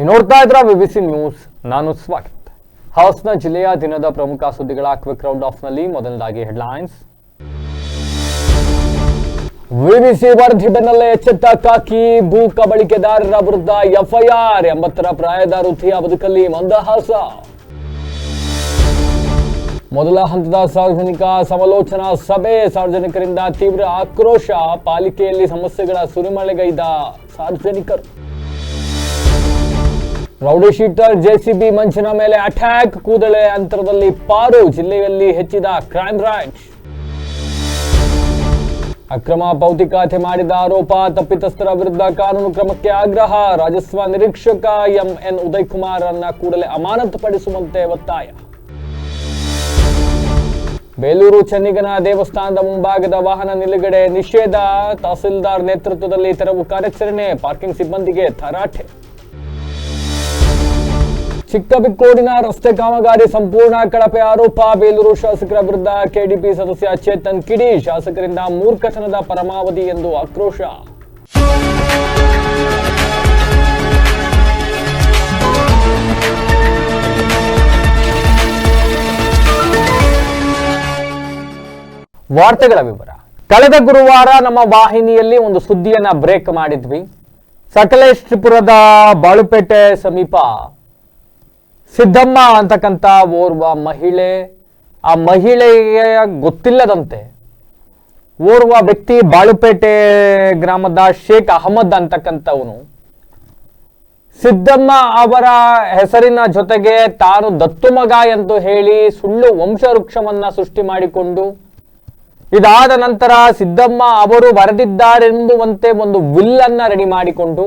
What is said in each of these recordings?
ನೀವು ನೋಡ್ತಾ ಇದ್ರ ವಿಬಿಸಿ ನ್ಯೂಸ್. ನಾನು ಸ್ವಾಗತ್. ಹಾಸನ ಜಿಲ್ಲೆಯ ದಿನದ ಪ್ರಮುಖ ಸುದ್ದಿಗಳ ಕ್ವಿಕ್ ರೌಂಡ್ ಆಫ್ ನಲ್ಲಿ ಮೊದಲದಾಗಿ ಹೆಡ್ಲೈನ್ಸ್. ವಿಬಿಸಿ ವರದಿ ಬೆನ್ನಲ್ಲೇ ಎಚ್ಚೆತ್ತ ಕಾಕಿ. ಭೂ ಕಬಳಿಕೆದಾರರ ವಿರುದ್ಧ ಎಫ್ಐಆರ್. 80ರ ಪ್ರಾಯದ ವೃದ್ಧಿಯ ಬದುಕಲ್ಲಿ ಮಂದಹಾಸ. ಮೊದಲ ಹಂತದ ಸಾರ್ವಜನಿಕ ಸಮಾಲೋಚನಾ ಸಭೆ. ಸಾರ್ವಜನಿಕರಿಂದ ತೀವ್ರ ಆಕ್ರೋಶ. ಪಾಲಿಕೆಯಲ್ಲಿ ಸಮಸ್ಯೆಗಳ ಸುರಿಮಳೆಗೈದ ಸಾರ್ವಜನಿಕರು. ರೌಡಿ ಶೀಟರ್ ಜೆಸಿಬಿ ಮಂಚಿನ ಮೇಲೆ ಅಟ್ಯಾಕ್. ಕೂದಳೆ ಅಂತರದಲ್ಲಿ ಪಾರು. ಜಿಲ್ಲೆಯಲ್ಲಿ ಹೆಚ್ಚಿದ ಕ್ರೈಮ್ ರೇಂಜ್. ಅಕ್ರಮ ಭೌತಿಕ ಮಾಡಿದ ಆರೋಪ. ತಪ್ಪಿತಸ್ಥರ ವಿರುದ್ಧ ಕಾನೂನು ಕ್ರಮಕ್ಕೆ ಆಗ್ರಹ. ರಾಜಸ್ವ ನಿರೀಕ್ಷಕ ಎಂಎನ್ ಉದಯ್ ಕುಮಾರ್ ಅನ್ನ ಕೂಡಲೇ ಅಮಾನತುಪಡಿಸುವಂತೆ ಒತ್ತಾಯ. ಬೇಲೂರು ಚೆನ್ನಿಗನ ದೇವಸ್ಥಾನದ ಮುಂಭಾಗದ ವಾಹನ ನಿಲುಗಡೆ ನಿಷೇಧ. ತಹಸೀಲ್ದಾರ್ ನೇತೃತ್ವದಲ್ಲಿ ತೆರವು ಕಾರ್ಯಾಚರಣೆ. ಪಾರ್ಕಿಂಗ್ ಸಿಬ್ಬಂದಿಗೆ ತರಾಟೆ. ಚಿಕ್ಕಬಿಕ್ಕೋಡಿನ ರಸ್ತೆ ಕಾಮಗಾರಿ ಸಂಪೂರ್ಣ ಕಳಪೆ ಆರೋಪ. ಬೇಲೂರು ಶಾಸಕರ ವಿರುದ್ಧ ಕೆಡಿಪಿ ಸದಸ್ಯ ಚೇತನ್ ಕಿಡಿ. ಶಾಸಕರಿಂದ ಮೂರ್ಖತನದ ಪರಮಾವಧಿ ಎಂದು ಆಕ್ರೋಶ. ವಾರ್ತೆಗಳ ವಿವರ. ಕಳೆದ ಗುರುವಾರ ನಮ್ಮ ವಾಹಿನಿಯಲ್ಲಿ ಒಂದು ಸುದ್ದಿಯನ್ನ ಬ್ರೇಕ್ ಮಾಡಿದ್ವಿ. ಸಕಲೇಶ್ಪುರದ ಬಾಳುಪೇಟೆ ಸಮೀಪ ಸಿದ್ದಮ್ಮ ಅಂತಕ್ಕಂಥ ಓರ್ವ ಮಹಿಳೆ, ಆ ಮಹಿಳೆಗೆ ಗೊತ್ತಿಲ್ಲದಂತೆ ಓರ್ವ ವ್ಯಕ್ತಿ ಬಾಳುಪೇಟೆ ಗ್ರಾಮದ ಶೇಖ್ ಅಹಮದ್ ಅಂತಕ್ಕಂಥವನು ಸಿದ್ದಮ್ಮ ಅವರ ಹೆಸರಿನ ಜೊತೆಗೆ ತಾನು ದತ್ತು ಮಗ ಎಂದು ಹೇಳಿ ಸುಳ್ಳು ವಂಶವೃಕ್ಷವನ್ನ ಸೃಷ್ಟಿ ಮಾಡಿಕೊಂಡು, ಇದಾದ ನಂತರ ಸಿದ್ದಮ್ಮ ಅವರು ಬರೆದಿದ್ದಾರೆಂಬುವಂತೆ ಒಂದು ವಿಲ್ ಅನ್ನ ರೆಡಿ ಮಾಡಿಕೊಂಡು,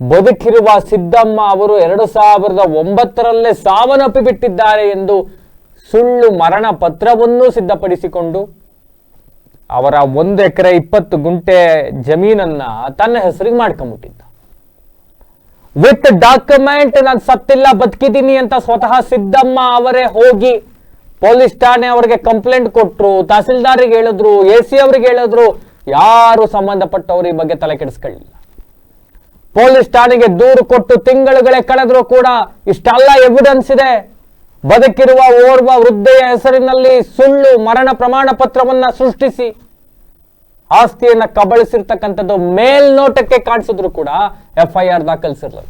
ಬದುಕಿರುವ ಸಿದ್ದಮ್ಮ ಅವರು 2009ರಲ್ಲೇ ಸಾವನ್ನಪ್ಪಿ ಬಿಟ್ಟಿದ್ದಾರೆ ಎಂದು ಸುಳ್ಳು ಮರಣ ಪತ್ರವನ್ನು ಸಿದ್ಧಪಡಿಸಿಕೊಂಡು ಅವರ 1 ಎಕರೆ 20 ಗುಂಟೆ ಜಮೀನನ್ನ ತನ್ನ ಹೆಸರಿಗೆ ಮಾಡ್ಕೊಂಡ್ಬಿಟ್ಟಿದ್ದ. ವಿತ್ ಡಾಕ್ಯುಮೆಂಟ್ ನಾನು ಸತ್ತಿಲ್ಲ ಬದುಕಿದ್ದೀನಿ ಅಂತ ಸ್ವತಃ ಸಿದ್ದಮ್ಮ ಅವರೇ ಹೋಗಿ ಪೊಲೀಸ್ ಠಾಣೆ ಅವರಿಗೆ ಕಂಪ್ಲೇಂಟ್ ಕೊಟ್ರು, ತಹಸೀಲ್ದಾರಿಗೆ ಹೇಳಿದ್ರು, AC ಅವರಿಗೆ ಹೇಳಿದ್ರು. ಯಾರು ಸಂಬಂಧಪಟ್ಟವರು ಈ ಬಗ್ಗೆ ತಲೆ ಕೆಡಿಸ್ಕೊಳ್ಳಿಲ್ಲ. ಪೊಲೀಸ್ ಠಾಣೆಗೆ ದೂರು ಕೊಟ್ಟು ತಿಂಗಳುಗಳೇ ಕಳೆದ್ರೂ ಕೂಡ ಇಷ್ಟೆಲ್ಲ ಎವಿಡೆನ್ಸ್ ಇದೆ. ಬದುಕಿರುವ ಓರ್ವ ವೃದ್ಧೆಯ ಹೆಸರಿನಲ್ಲಿ ಸುಳ್ಳು ಮರಣ ಪ್ರಮಾಣ ಪತ್ರವನ್ನ ಸೃಷ್ಟಿಸಿ ಆಸ್ತಿಯನ್ನ ಕಬಳಿಸಿರ್ತಕ್ಕಂಥದ್ದು ಮೇಲ್ನೋಟಕ್ಕೆ ಕಾಣಿಸಿದ್ರು ಕೂಡ FIR ದಾಖಲಿಸಿರಲಿಲ್ಲ.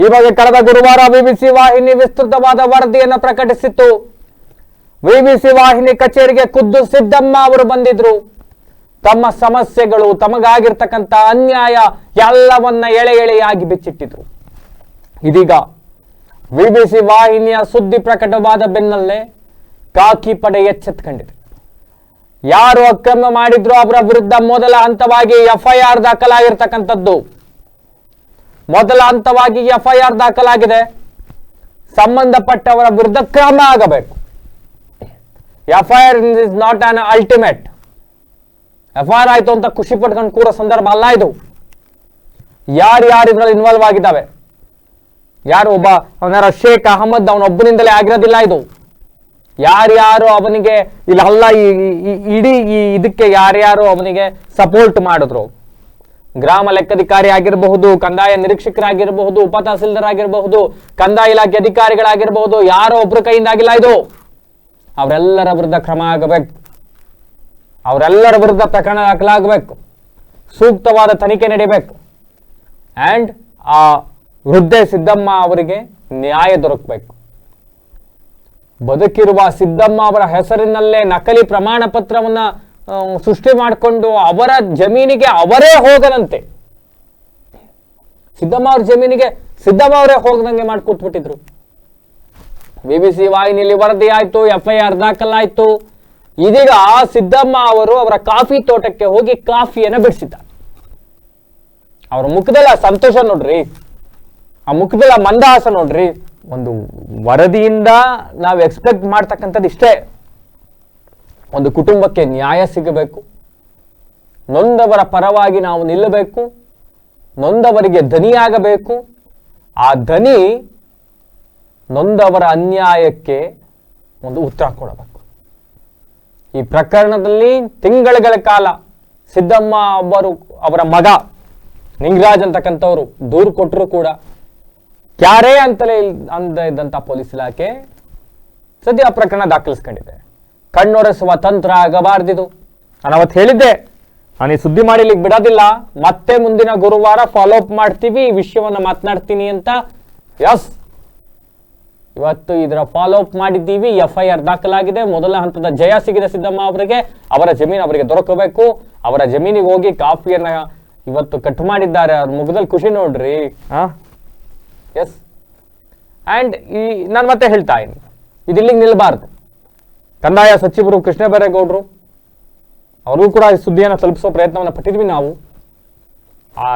ಈ ಬಗ್ಗೆ ಕಳೆದ ಗುರುವಾರ ವಿಬಿಸಿ ವಾಹಿನಿ ವಿಸ್ತೃತವಾದ ವರದಿಯನ್ನು ಪ್ರಕಟಿಸಿತ್ತು. ವಿಬಿಸಿ ವಾಹಿನಿ ಕಚೇರಿಗೆ ಖುದ್ದು ಸಿದ್ದಮ್ಮ ಅವರು ಬಂದಿದ್ರು. ತಮ್ಮ ಸಮಸ್ಯೆಗಳು, ತಮಗಾಗಿರ್ತಕ್ಕಂಥ ಅನ್ಯಾಯ ಎಲ್ಲವನ್ನ ಎಳೆಯಾಗಿ ಬಿಚ್ಚಿಟ್ಟಿದ್ರು. ಇದೀಗ ವಿಬಿಸಿ ವಾಹಿನಿಯ ಸುದ್ದಿ ಪ್ರಕಟವಾದ ಬೆನ್ನಲ್ಲೇ ಕಾಕಿ ಪಡೆ ಎಚ್ಚೆತ್ಕೊಂಡಿದೆ. ಯಾರು ಅಕ್ರಮ ಮಾಡಿದ್ರು ಅವರ ವಿರುದ್ಧ ಮೊದಲ ಹಂತವಾಗಿ FIR ದಾಖಲಾಗಿರ್ತಕ್ಕಂಥದ್ದು. ಮೊದಲ ಹಂತವಾಗಿ FIR ದಾಖಲಾಗಿದೆ. ಸಂಬಂಧಪಟ್ಟವರ ವಿರುದ್ಧ ಕ್ರಮ ಆಗಬೇಕು. FIR is not on ultimate. FIR ಆಯ್ತು ಅಂತ ಖುಷಿ ಪಟ್ಕೊಂಡು ಕೂರೋ ಸಂದರ್ಭ ಅಲ್ಲ ಇದು. ಯಾರು ಇದ್ರಲ್ಲಿ ಇನ್ವಾಲ್ವ್ ಆಗಿದ್ದಾವೆ, ಯಾರು ಒಬ್ಬ ಅವನ ಶೇಖ್ ಅಹಮದ್ ಅವನೊಬ್ಬನಿಂದಲೇ ಆಗಿರೋದಿಲ್ಲ ಇದು. ಯಾರ್ಯಾರು ಅವನಿಗೆ ಇಲ್ಲ ಇಡೀ ಇದಕ್ಕೆ ಯಾರ್ಯಾರು ಅವನಿಗೆ ಸಪೋರ್ಟ್ ಮಾಡಿದ್ರು, ಗ್ರಾಮ ಲೆಕ್ಕಾಧಿಕಾರಿ ಆಗಿರಬಹುದು, ಕಂದಾಯ ನಿರೀಕ್ಷಕರಾಗಿರಬಹುದು, ಉಪ ತಹಸೀಲ್ದಾರ್ ಆಗಿರಬಹುದು, ಕಂದಾಯ ಇಲಾಖೆ ಅಧಿಕಾರಿಗಳಾಗಿರಬಹುದು, ಯಾರೋ ಒಬ್ರ ಕೈಯಿಂದ ಆಗಿಲ್ಲ ಇದು. ಅವರೆಲ್ಲರ ವಿರುದ್ಧ ಕ್ರಮ ಆಗಬೇಕು. ಅವರೆಲ್ಲರ ವಿರುದ್ಧ ಪ್ರಕರಣ ದಾಖಲಾಗಬೇಕು. ಸೂಕ್ತವಾದ ತನಿಖೆ ನಡೀಬೇಕು. ಅಂಡ್ ಆ ವೃದ್ಧೆ ಸಿದ್ದಮ್ಮ ಅವರಿಗೆ ನ್ಯಾಯ ದೊರಕಬೇಕು. ಬದುಕಿರುವ ಸಿದ್ದಮ್ಮ ಅವರ ಹೆಸರಿನಲ್ಲೇ ನಕಲಿ ಪ್ರಮಾಣ ಪತ್ರವನ್ನ ಸೃಷ್ಟಿ ಮಾಡಿಕೊಂಡು ಅವರ ಜಮೀನಿಗೆ ಅವರೇ ಹೋಗದಂತೆ, ಸಿದ್ದಮ್ಮ ಅವ್ರ ಜಮೀನಿಗೆ ಸಿದ್ದಮ್ಮ ಅವರೇ ಹೋಗದಂಗೆ ಮಾಡಿ ಕೂತ್ಬಿಟ್ಟಿದ್ರು. ಬಿಬಿಸಿ ವಾಹಿನಿಯಲ್ಲಿ ವರದಿ ಆಯ್ತು, FIR ದಾಖಲಾಯ್ತು. ಇದೀಗ ಸಿದ್ದಮ್ಮ ಅವರು ಅವರ ಕಾಫಿ ತೋಟಕ್ಕೆ ಹೋಗಿ ಕಾಫಿಯನ್ನು ಬಿಡಿಸಿದ್ದಾರೆ. ಅವರ ಮುಖದಲ್ಲ ಸಂತೋಷ ನೋಡ್ರಿ, ಆ ಮುಖದಲ್ಲ ಮಂದಹಾಸ ನೋಡ್ರಿ. ಒಂದು ವರದಿಯಿಂದ ನಾವು ಎಕ್ಸ್ಪೆಕ್ಟ್ ಮಾಡ್ತಕ್ಕಂಥದ್ದು ಇಷ್ಟೇ. ಒಂದು ಕುಟುಂಬಕ್ಕೆ ನ್ಯಾಯ ಸಿಗಬೇಕು, ನೊಂದವರ ಪರವಾಗಿ ನಾವು ನಿಲ್ಲಬೇಕು, ನೊಂದವರಿಗೆ ಧನಿಯಾಗಬೇಕು. ಆ ಧನಿ ನೊಂದವರ ಅನ್ಯಾಯಕ್ಕೆ ಒಂದು ಉತ್ತರ ಕೊಡಬೇಕು. ಈ ಪ್ರಕರಣದಲ್ಲಿ ತಿಂಗಳುಗಳ ಕಾಲ ಸಿದ್ದಮ್ಮ ಅವರ ಮಗ ನಿಂಗರಾಜ್ ಅಂತಕ್ಕಂಥವ್ರು ದೂರು ಕೊಟ್ಟರು ಕೂಡ ಕ್ಯಾರೇ ಅಂತಲೇ ಅಂದ ಇದ್ದಂತ ಪೊಲೀಸ್ ಇಲಾಖೆ ಸದ್ಯ ಪ್ರಕರಣ ದಾಖಲಿಸ್ಕೊಂಡಿದೆ. ಕಣ್ಣೊರೆಸುವ ತಂತ್ರ ಆಗಬಾರ್ದಿದು. ನಾನು ಅವತ್ತು ಹೇಳಿದ್ದೆ, ನಾನು ಈ ಸುದ್ದಿ ಮಾಡಿಲಿಕ್ಕೆ ಬಿಡೋದಿಲ್ಲ, ಮತ್ತೆ ಮುಂದಿನ ಗುರುವಾರ ಫಾಲೋ ಅಪ್ ಮಾಡ್ತೀವಿ, ಈ ವಿಷಯವನ್ನ ಮಾತನಾಡ್ತೀನಿ ಅಂತ. ಯಸ್, ಇವತ್ತು ಇದರ ಫಾಲೋ ಅಪ್ ಮಾಡಿದ್ದೀವಿ. FIR ದಾಖಲಾಗಿದೆ. ಮೊದಲ ಹಂತದ ಜಯ ಸಿಗಿದೆ ಸಿದ್ದಮ್ಮ ಅವರಿಗೆ. ಅವರ ಜಮೀನು ಅವರಿಗೆ ದೊರಕಬೇಕು. ಅವರ ಜಮೀನಿಗೆ ಹೋಗಿ ಕಾಫಿಯನ್ನ ಇವತ್ತು ಕಟ್ ಮಾಡಿದ್ದಾರೆ. ಅವ್ರ ಮುಖದಲ್ಲಿ ಖುಷಿ ನೋಡ್ರಿ. ಎಸ್, ಅಂಡ್ ನಾನು ಮತ್ತೆ ಹೇಳ್ತಾ ಇದ್ದೀನಿ, ಇದಿಲ್ಲಿಗೆ ನಿಲ್ಬಾರ್ದು. ಕಂದಾಯ ಸಚಿವರು ಕೃಷ್ಣ ಬೈರೇಗೌಡರು ಅವರು ಕೂಡ ಈ ಸುದ್ದಿಯನ್ನು ತಲುಪಿಸೋ ಪ್ರಯತ್ನವನ್ನು ಪಟ್ಟಿದ್ವಿ ನಾವು. ಆ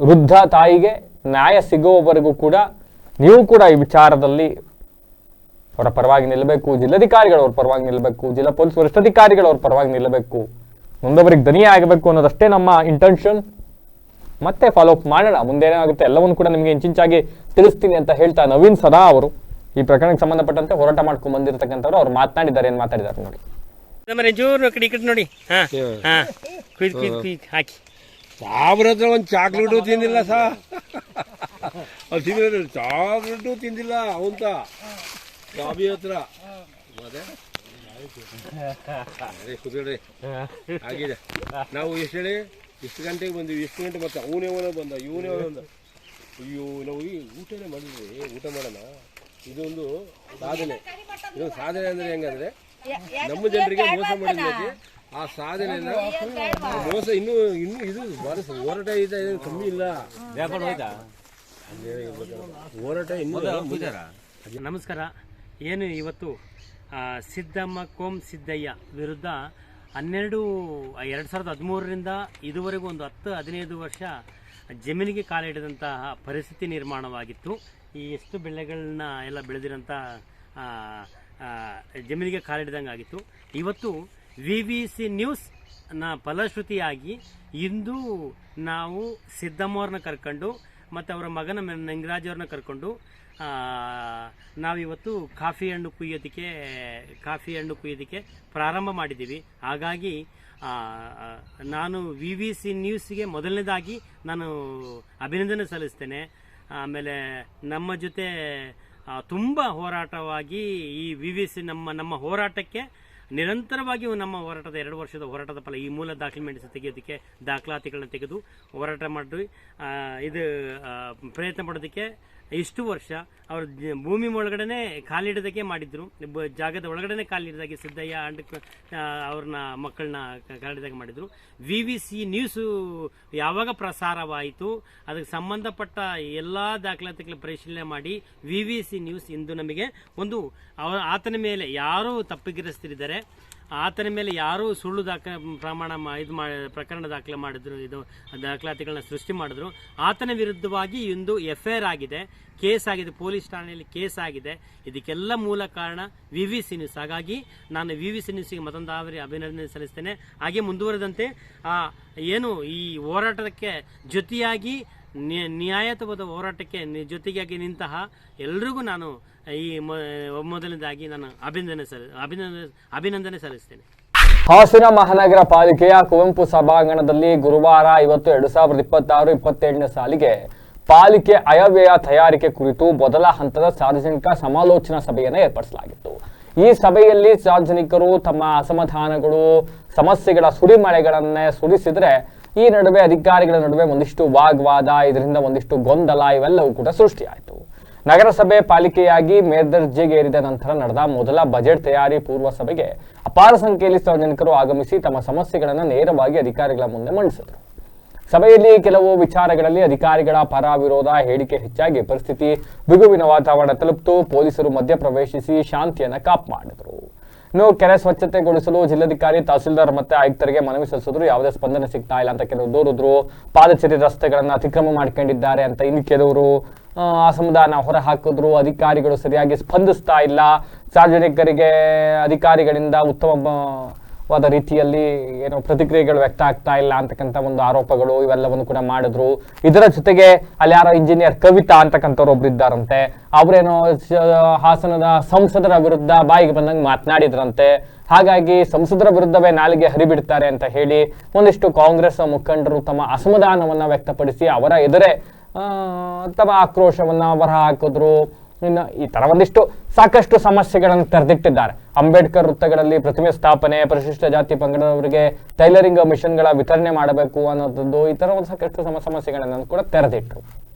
ವೃದ್ಧ ತಾಯಿಗೆ ನ್ಯಾಯ ಸಿಗುವವರೆಗೂ ಕೂಡ ನೀವು ಕೂಡ ಈ ವಿಚಾರದಲ್ಲಿ ಅವರ ಪರವಾಗಿ ನಿಲ್ಲಬೇಕು. ಜಿಲ್ಲಾಧಿಕಾರಿಗಳು ಅವ್ರ ಪರವಾಗಿ ನಿಲ್ಲಬೇಕು. ಜಿಲ್ಲಾ ಪೊಲೀಸ್ ವರಿಷ್ಠಾಧಿಕಾರಿಗಳು ಅವ್ರ ಪರವಾಗಿ ನಿಲ್ಲಬೇಕು. ಮುಂದವರಿಗೆ ದನಿಯೇ ಆಗಬೇಕು ಅನ್ನೋದಷ್ಟೇ ನಮ್ಮ ಇಂಟೆನ್ಷನ್. ಮತ್ತೆ ಫಾಲೋ ಅಪ್ ಮಾಡೋಣ. ಮುಂದೆ ಏನಾಗುತ್ತೆ ಎಲ್ಲವನ್ನು ಕೂಡ ನಿಮಗೆ ಇಂಚಿಂಚಾಗಿ ತಿಳಿಸ್ತೀನಿ ಅಂತ ಹೇಳ್ತಾ ನವೀನ್ ಸದಾ ಅವರು ಈ ಪ್ರಕರಣಕ್ಕೆ ಸಂಬಂಧಪಟ್ಟಂತೆ ಹೋರಾಟ ಮಾಡ್ಕೊಂಡು ಬಂದಿರತಕ್ಕಂಥವ್ರು ಅವ್ರು ಮಾತನಾಡಿದ್ದಾರೆ. ಏನು ಮಾತಾಡಿದ್ದಾರೆ ನೋಡಿ. ನೋಡಿ ಹಾಕಿ ಸಾಬ್ರ ಹತ್ರ ಒಂದು ಚಾಕ್ಲೇಟು ತಿಂದಿಲ್ಲ ತಿಂದಿಲ್ಲ, ಚಾಕ್ಲೇಟು ತಿಂದಿಲ್ಲ ಅವಂತ ಬಾಬಿ ಹತ್ರ. ಮತ್ತೆ ಕುದುರೆ ಆಗಿದೆ. ನಾವು ಎಷ್ಟು ಹೇಳಿ ಇಷ್ಟು ಗಂಟೆಗೆ ಬಂದಿವಿ, ಎಷ್ಟು ಗಂಟೆ ಮತ್ತೆ ಅವನೇ ಬಂದ, ಇವನೇ ಬಂದ. ಅಯ್ಯೋ, ನಾವು ಈ ಊಟನೇ ಮಾಡಿದ್ವಿ, ಊಟ ಮಾಡೋಣ. ಇದೊಂದು ಸಾಧನೆ. ಇದೊಂದು ಸಾಧನೆ ಅಂದ್ರೆ ಹೆಂಗಂದ್ರೆ ನಮ್ಮ ಜನರಿಗೆ ಮೋಸ ಮಾಡಿದ್ವಿ. ಆ ಸಾಧನೆಯನ್ನ ಮೋಸ ಇನ್ನೂ ಇದು ಹೋರಾಟ ಇದೆ, ಕಮ್ಮಿ ಇಲ್ಲ. ಹೋರಾಟ ಇನ್ನೂ. ನಮಸ್ಕಾರ. ಏನು ಇವತ್ತು ಸಿದ್ದಮ್ಮ ಕೋಮ್ ಸಿದ್ದಯ್ಯ ವಿರುದ್ಧ 2013ರಿಂದ ಇದುವರೆಗೂ ಒಂದು 10-15 ವರ್ಷ ಜಮೀನಿಗೆ ಕಾಲಿಡಿದಂತಹ ಪರಿಸ್ಥಿತಿ ನಿರ್ಮಾಣವಾಗಿತ್ತು. ಈ ಎಷ್ಟು ಬೆಳೆಗಳನ್ನ ಎಲ್ಲ ಬೆಳೆದಿರೋಂಥ ಜಮೀನಿಗೆ ಕಾಲಿಡಿದಂಗೆ ಆಗಿತ್ತು. ಇವತ್ತು VVC ನ್ಯೂಸ್ನ ಫಲಶ್ರುತಿಯಾಗಿ ಇಂದು ನಾವು ಸಿದ್ದಮ್ಮವ್ರನ್ನ ಕರ್ಕೊಂಡು ಮತ್ತು ಅವರ ಮಗನ ನಂಗರಾಜ್ ಅವ್ರನ್ನ ಕರ್ಕೊಂಡು ನಾವಿವತ್ತು ಕಾಫಿ ಹಣ್ಣು ಕುಯ್ಯೋದಕ್ಕೆ ಪ್ರಾರಂಭ ಮಾಡಿದ್ದೀವಿ. ಹಾಗಾಗಿ ನಾನು VVC ನ್ಯೂಸ್ಗೆ ಮೊದಲನೇದಾಗಿ ನಾನು ಅಭಿನಂದನೆ ಸಲ್ಲಿಸ್ತೇನೆ. ಆಮೇಲೆ ನಮ್ಮ ಜೊತೆ ತುಂಬ ಹೋರಾಟವಾಗಿ ಈ VVC ನಮ್ಮ ಹೋರಾಟಕ್ಕೆ ನಿರಂತರವಾಗಿ ನಮ್ಮ ಹೋರಾಟದ 2 ವರ್ಷದ ಹೋರಾಟದ ಫಲ ಈ ಮೂಲ ದಾಖಲೆಮೆಂಟ್ಸ್ ತೆಗೆಯೋದಕ್ಕೆ ದಾಖಲಾತಿಗಳನ್ನ ತೆಗೆದು ಹೋರಾಟ ಮಾಡಿ ಇದು ಪ್ರಯತ್ನ ಪಡೋದಕ್ಕೆ ಇಷ್ಟು ವರ್ಷ ಅವರು ಭೂಮಿ ಒಳಗಡೆ ಕಾಲಿಡೋದಕ್ಕೆ ಮಾಡಿದ್ರು. ಜಾಗದ ಒಳಗಡೆ ಕಾಲಿಡಿದಾಗೆ ಸಿದ್ದಯ್ಯ ಅಂಡ್ ಅವ್ರನ್ನ ಮಕ್ಕಳನ್ನ ಕಾಲಿಡಿದಾಗ ಮಾಡಿದ್ರು. VVC ನ್ಯೂಸು ಯಾವಾಗ ಪ್ರಸಾರವಾಯಿತು ಅದಕ್ಕೆ ಸಂಬಂಧಪಟ್ಟ ಎಲ್ಲ ದಾಖಲಾತಿಗಳ ಪರಿಶೀಲನೆ ಮಾಡಿ VVC ನ್ಯೂಸ್ ಇಂದು ನಮಗೆ ಒಂದು ಆತನ ಮೇಲೆ ಯಾರು ತಪ್ಪಿತಸ್ಥರಿದ್ದಾರೆ, ಆತನ ಮೇಲೆ ಯಾರು ಸುಳ್ಳು ಪ್ರಕರಣ ದಾಖಲೆ ಮಾಡಿದ್ರು, ಇದು ದಾಖಲಾತಿಗಳನ್ನ ಸೃಷ್ಟಿ ಮಾಡಿದ್ರು, ಆತನ ವಿರುದ್ಧವಾಗಿ ಇಂದು FIR ಆಗಿದೆ, ಕೇಸ್ ಆಗಿದೆ, ಪೊಲೀಸ್ ಠಾಣೆಯಲ್ಲಿ ಕೇಸ್ ಆಗಿದೆ. ಇದಕ್ಕೆಲ್ಲ ಮೂಲ ಕಾರಣ VVC ನ್ಯೂಸ್. ಹಾಗಾಗಿ ನಾನು VVC ನ್ಯೂಸ್ಗೆ ಮತ್ತೊಂದು ಅಭಿನಂದನೆ ಸಲ್ಲಿಸ್ತೇನೆ. ಹಾಗೆ ಮುಂದುವರೆದಂತೆ ಏನು ಈ ಹೋರಾಟಕ್ಕೆ ಜೊತೆಯಾಗಿ ನ್ಯಾಯಯುತವಾದ ಹೋರಾಟಕ್ಕೆ ಜೊತೆಗಾಗಿ ನಿಂತಹ ಎಲ್ರಿಗೂ ನಾನು ಈ ಮೊದಲನೇದಾಗಿ ನಾನು ಅಭಿನಂದನೆ ಸಲ್ಲಿಸ್ತೇನೆ. ಹಾಸನ ಮಹಾನಗರ ಪಾಲಿಕೆಯ ಕುವೆಂಪು ಸಭಾಂಗಣದಲ್ಲಿ ಗುರುವಾರ 2026-27ನೇ ಸಾಲಿಗೆ ಪಾಲಿಕೆ ಆಯವ್ಯಯ ತಯಾರಿಕೆ ಕುರಿತು ಮೊದಲ ಹಂತದ ಸಾರ್ವಜನಿಕ ಸಮಾಲೋಚನಾ ಸಭೆಯನ್ನು ಏರ್ಪಡಿಸಲಾಗಿತ್ತು. ಈ ಸಭೆಯಲ್ಲಿ ಸಾರ್ವಜನಿಕರು ತಮ್ಮ ಅಸಮಾಧಾನಗಳು, ಸಮಸ್ಯೆಗಳ ಸುರಿಮಳೆಗಳನ್ನೇ ಸುರಿಸಿದ್ರೆ ಈ ನಡುವೆ ಅಧಿಕಾರಿಗಳ ನಡುವೆ ಒಂದಿಷ್ಟು ವಾಗ್ವಾದ, ಇದರಿಂದ ಒಂದಿಷ್ಟು ಗೊಂದಲ ಇವೆಲ್ಲವೂ ಕೂಡ ಸೃಷ್ಟಿಯಾಯಿತು. ನಗರಸಭೆ ಪಾಲಿಕೆಯಾಗಿ ಮೇಲ್ದರ್ಜೆಗೇರಿದ ನಂತರ ನಡೆದ ಮೊದಲ ಬಜೆಟ್ ತಯಾರಿ ಪೂರ್ವ ಸಭೆಗೆ ಅಪಾರ ಸಂಖ್ಯೆಯಲ್ಲಿ ಸಾರ್ವಜನಿಕರು ಆಗಮಿಸಿ ತಮ್ಮ ಸಮಸ್ಯೆಗಳನ್ನು ನೇರವಾಗಿ ಅಧಿಕಾರಿಗಳ ಮುಂದೆ ಮಂಡಿಸಿದರು. ಸಭೆಯಲ್ಲಿ ಕೆಲವು ವಿಚಾರಗಳಲ್ಲಿ ಅಧಿಕಾರಿಗಳ ಪರ ವಿರೋಧ ಹೇಳಿಕೆ ಹೆಚ್ಚಾಗಿ ಪರಿಸ್ಥಿತಿ ಬಿಗುವಿನ ವಾತಾವರಣ ತಲುಪಿತು. ಪೊಲೀಸರು ಮಧ್ಯಪ್ರವೇಶಿಸಿ ಶಾಂತಿಯನ್ನು ಕಾಪ್ ಮಾಡಿದರು. ಇನ್ನು ಕೆರೆ ಸ್ವಚ್ಛತೆಗೊಳಿಸಲು ಜಿಲ್ಲಾಧಿಕಾರಿ, ತಹಸೀಲ್ದಾರ್ ಮತ್ತೆ ಆಯುಕ್ತರಿಗೆ ಮನವಿ ಸಲ್ಲಿಸಿದ್ರು. ಯಾವುದೇ ಸ್ಪಂದನೆ ಸಿಗ್ತಾ ಇಲ್ಲ ಅಂತ ಕೆಲವರು ದೂರಿದ್ರು. ಪಾದಚಾರಿ ರಸ್ತೆಗಳನ್ನ ಅತಿಕ್ರಮ ಮಾಡ್ಕೊಂಡಿದ್ದಾರೆ ಅಂತ ಇನ್ನು ಕೆಲವರು ಅಸಮಾಧಾನ ಹೊರ ಹಾಕಿದ್ರು. ಅಧಿಕಾರಿಗಳು ಸರಿಯಾಗಿ ಸ್ಪಂದಿಸ್ತಾ ಇಲ್ಲ, ಸಾರ್ವಜನಿಕರಿಗೆ ಅಧಿಕಾರಿಗಳಿಂದ ಉತ್ತಮವಾದ ರೀತಿಯಲ್ಲಿ ಏನೋ ಪ್ರತಿಕ್ರಿಯೆಗಳು ವ್ಯಕ್ತ ಆಗ್ತಾ ಇಲ್ಲ ಅಂತಕ್ಕಂಥ ಒಂದು ಆರೋಪಗಳು ಇವೆಲ್ಲವನ್ನು ಕೂಡ ಮಾಡಿದ್ರು. ಇದರ ಜೊತೆಗೆ ಅಲ್ಲಿ ಯಾರೋ ಇಂಜಿನಿಯರ್ ಕವಿತಾ ಅಂತಕ್ಕಂಥವ್ರು ಒಬ್ರು ಇದ್ದಾರಂತೆ, ಅವರೇನೋ ಹಾಸನದ ಸಂಸದರ ವಿರುದ್ಧ ಬಾಯಿಗೆ ಬಂದಂಗೆ ಮಾತನಾಡಿದ್ರಂತೆ. ಹಾಗಾಗಿ ಸಂಸದರ ವಿರುದ್ಧವೇ ನಾಲಿಗೆ ಹರಿಬಿಡ್ತಾರೆ ಅಂತ ಹೇಳಿ ಒಂದಿಷ್ಟು ಕಾಂಗ್ರೆಸ್ ಮುಖಂಡರು ತಮ್ಮ ಅಸಮಾಧಾನವನ್ನ ವ್ಯಕ್ತಪಡಿಸಿ ಅವರ ಎದುರೇ ತಮ್ಮ ಆಕ್ರೋಶವನ್ನ ಹೊರ ಹಾಕಿದ್ರು. ಇನ್ನು ಈ ತರ ಒಂದಿಷ್ಟು ಸಾಕಷ್ಟು ಸಮಸ್ಯೆಗಳನ್ನು ತೆರೆದಿಟ್ಟಿದ್ದಾರೆ. ಅಂಬೇಡ್ಕರ್ ವೃತ್ತಗಳಲ್ಲಿ ಪ್ರತಿಮೆ ಸ್ಥಾಪನೆ, ಪರಿಶಿಷ್ಟ ಜಾತಿ ಪಂಗಡದವರಿಗೆ ಟೈಲರಿಂಗ್ ಮಿಷನ್ಗಳ ವಿತರಣೆ ಮಾಡಬೇಕು ಅನ್ನೋದು, ಈ ತರ ಒಂದು ಸಾಕಷ್ಟು ಸಮಸ್ಯೆಗಳನ್ನು ಕೂಡ ತೆರೆದಿಟ್ಟರು.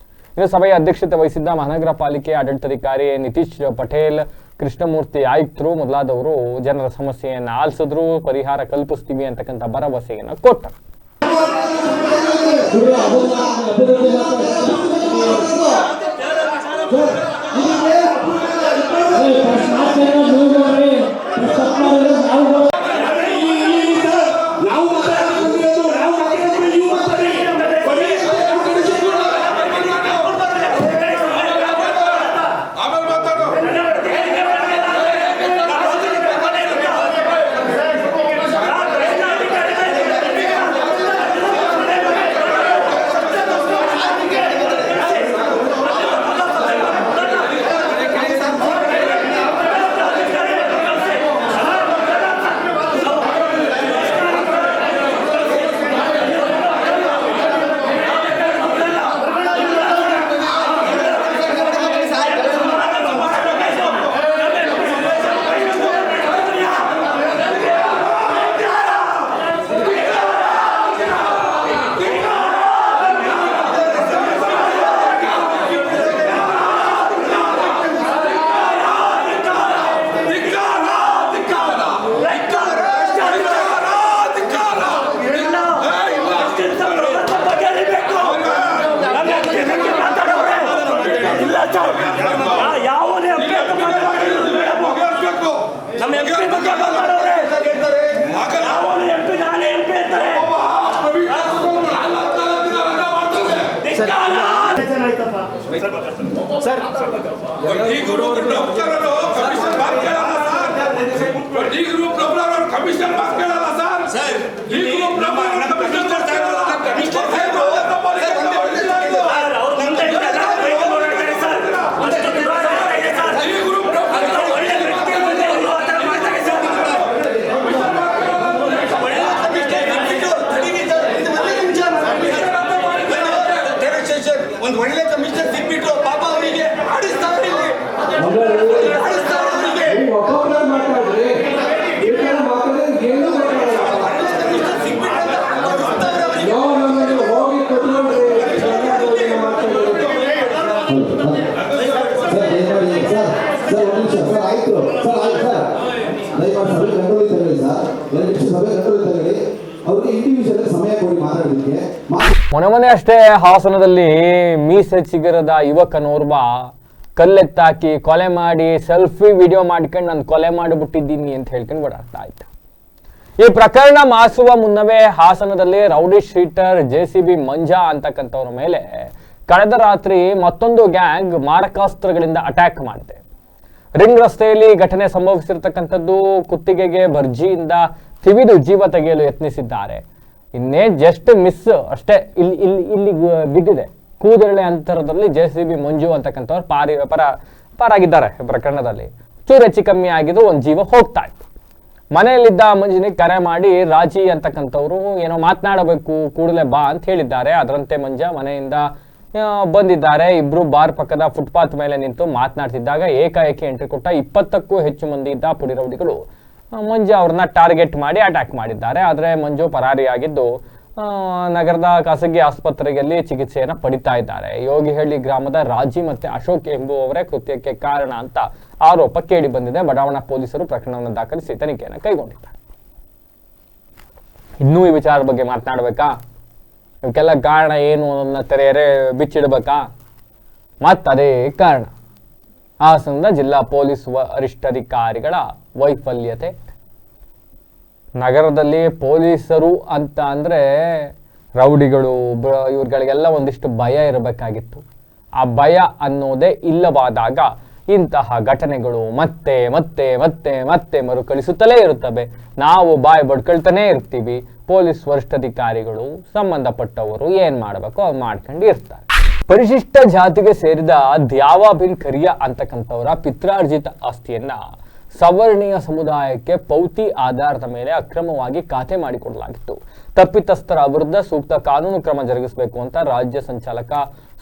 ಇನ್ನು ಸಭೆಯ ಅಧ್ಯಕ್ಷತೆ ವಹಿಸಿದ್ದ ಮಹಾನಗರ ಪಾಲಿಕೆ ಆಡಳಿತಾಧಿಕಾರಿ ನಿತೀಶ್ ಪಟೇಲ್, ಕೃಷ್ಣಮೂರ್ತಿ ಆಯುಕ್ತರು ಮೊದಲಾದವರು ಜನರ ಸಮಸ್ಯೆಯನ್ನು ಆಲಿಸಿದ್ರು, ಪರಿಹಾರ ಕಲ್ಪಿಸ್ತೀವಿ ಅಂತಕ್ಕಂಥ ಭರವಸೆಯನ್ನು ಕೊಟ್ಟರು. ಮೊನ್ನೆ ಅಷ್ಟೇ ಹಾಸನದಲ್ಲಿ ಮೀಸೆ ಚಿಗುರದ ಯುವಕನೋರ್ವ ಕಲ್ಲೆತ್ತಾಕಿ ಕೊಲೆ ಮಾಡಿ ಸೆಲ್ಫಿ ವಿಡಿಯೋ ಮಾಡ್ಕೊಂಡು ನಾನು ಕೊಲೆ ಮಾಡಿಬಿಟ್ಟಿದ್ದೀನಿ ಅಂತ ಹೇಳ್ಕೊಂಡು ಓಡಾಡ್ತಾ ಇತ್ತು. ಈ ಪ್ರಕರಣ ಮಾಸುವ ಮುನ್ನವೇ ಹಾಸನದಲ್ಲಿ ರೌಡಿ ಶೀಟರ್ JCB ಮಂಜಾ ಅಂತಕ್ಕಂಥವ್ರ ಮೇಲೆ ಕಳೆದ ರಾತ್ರಿ ಮತ್ತೊಂದು ಗ್ಯಾಂಗ್ ಮಾರಕಾಸ್ತ್ರಗಳಿಂದ ಅಟ್ಯಾಕ್ ಮಾಡಿದೆ. ರಿಂಗ್ ರಸ್ತೆಯಲ್ಲಿ ಘಟನೆ ಸಂಭವಿಸಿರ್ತಕ್ಕಂಥದ್ದು. ಕುತ್ತಿಗೆಗೆ ಬರ್ಜಿಯಿಂದ ತಿವಿದು ಜೀವ ತೆಗೆಯಲು ಯತ್ನಿಸಿದ್ದಾರೆ. ಇನ್ನೇ ಜಸ್ಟ್ ಮಿಸ್ ಅಷ್ಟೇ, ಇಲ್ಲಿ ಬಿದ್ದಿದೆ. ಕೂದರಳೆ ಅಂತರದಲ್ಲಿ JCB ಮಂಜು ಅಂತಕ್ಕಂಥವ್ರು ಪಾರಾಗಿದ್ದಾರೆ. ಪ್ರಕರಣದಲ್ಲಿ ಚೂರು ಹೆಚ್ಚು ಕಮ್ಮಿ ಆಗಿದ್ರು ಒಂದು ಜೀವ ಹೋಗ್ತಾ ಇತ್ತು. ಮನೆಯಲ್ಲಿದ್ದ ಮಂಜುನಿಗೆ ಕರೆ ಮಾಡಿ ರಾಜಿ ಅಂತಕ್ಕಂಥವ್ರು ಏನೋ ಮಾತನಾಡಬೇಕು, ಕೂಡಲೇ ಬಾ ಅಂತ ಹೇಳಿದ್ದಾರೆ. ಅದರಂತೆ ಮಂಜ ಮನೆಯಿಂದ ಬಂದಿದ್ದಾರೆ. ಇಬ್ರು ಬಾರ್ ಪಕ್ಕದ ಫುಟ್ಪಾತ್ ಮೇಲೆ ನಿಂತು ಮಾತನಾಡ್ತಿದ್ದಾಗ ಏಕಾಏಕಿ ಎಂಟ್ರಿ ಕೊಟ್ಟ 20ಕ್ಕೂ ಹೆಚ್ಚು ಮಂದಿ ಇದ್ದ ಪುಡಿ ರೌಡಿಗಳು ಮಂಜು ಅವ್ರನ್ನ ಟಾರ್ಗೆಟ್ ಮಾಡಿ ಅಟ್ಯಾಕ್ ಮಾಡಿದ್ದಾರೆ. ಆದರೆ ಮಂಜು ಪರಾರಿಯಾಗಿದ್ದು ನಗರದ ಖಾಸಗಿ ಆಸ್ಪತ್ರೆಯಲ್ಲಿ ಚಿಕಿತ್ಸೆಯನ್ನು ಪಡಿತಾ ಇದ್ದಾರೆ. ಯೋಗಿಹಳ್ಳಿ ಗ್ರಾಮದ ರಾಜಿ ಮತ್ತೆ ಅಶೋಕ್ ಎಂಬುವವರೇ ಕೃತ್ಯಕ್ಕೆ ಕಾರಣ ಅಂತ ಆರೋಪ ಕೇಳಿ ಬಂದಿದೆ. ಬಡಾವಣಾ ಪೊಲೀಸರು ಪ್ರಕರಣವನ್ನು ದಾಖಲಿಸಿ ತನಿಖೆಯನ್ನು ಕೈಗೊಂಡಿದ್ದಾರೆ. ಇನ್ನೂ ಈ ವಿಚಾರದ ಬಗ್ಗೆ ಮಾತನಾಡಬೇಕಾ? ಇವಕ್ಕೆಲ್ಲ ಕಾರಣ ಏನು ಅನ್ನೋದನ್ನ ತೆರೆಯರೆ ಬಿಚ್ಚಿಡ್ಬೇಕಾ? ಮತ್ತದೇ ಕಾರಣ ಹಾಸನದ ಜಿಲ್ಲಾ ಪೊಲೀಸ್ ವರಿಷ್ಠಾಧಿಕಾರಿಗಳ ವೈಫಲ್ಯತೆ. ನಗರದಲ್ಲಿ ಪೊಲೀಸರು ಅಂತ ಅಂದ್ರೆ ರೌಡಿಗಳು ಇವ್ರುಗಳಿಗೆಲ್ಲ ಒಂದಿಷ್ಟು ಭಯ ಇರಬೇಕಾಗಿತ್ತು. ಆ ಭಯ ಅನ್ನೋದೇ ಇಲ್ಲವಾದಾಗ ಇಂತಹ ಘಟನೆಗಳು ಮತ್ತೆ ಮತ್ತೆ ಮತ್ತೆ ಮತ್ತೆ ಮರುಕಳಿಸುತ್ತಲೇ ಇರುತ್ತವೆ. ನಾವು ಬಾಯಿ ಬಡ್ಕೊಳ್ತಾನೆ ಇರ್ತೀವಿ. ಪೊಲೀಸ್ ವರಿಷ್ಠಾಧಿಕಾರಿಗಳು ಸಂಬಂಧಪಟ್ಟವರು ಏನ್ ಮಾಡಬೇಕು ಅವ್ರು ಮಾಡ್ಕೊಂಡು ಇರ್ತಾರೆ. ಪರಿಶಿಷ್ಟ ಜಾತಿಗೆ ಸೇರಿದ ದ್ಯಾವಾ ಬಿನ್ ಕರಿಯಾ ಅಂತಕ್ಕಂಥವರ ಪಿತ್ರಾರ್ಜಿತ ಆಸ್ತಿಯನ್ನ ಸವರ್ಣೀಯ ಸಮುದಾಯಕ್ಕೆ ಪೌತಿ ಆಧಾರದ ಮೇಲೆ ಅಕ್ರಮವಾಗಿ ಖಾತೆ ಮಾಡಿಕೊಡಲಾಗಿತ್ತು. ತಪ್ಪಿತಸ್ಥರ ವಿರುದ್ಧ ಸೂಕ್ತ ಕಾನೂನು ಕ್ರಮ ಜರುಗಿಸಬೇಕು ಅಂತ ರಾಜ್ಯ ಸಂಚಾಲಕ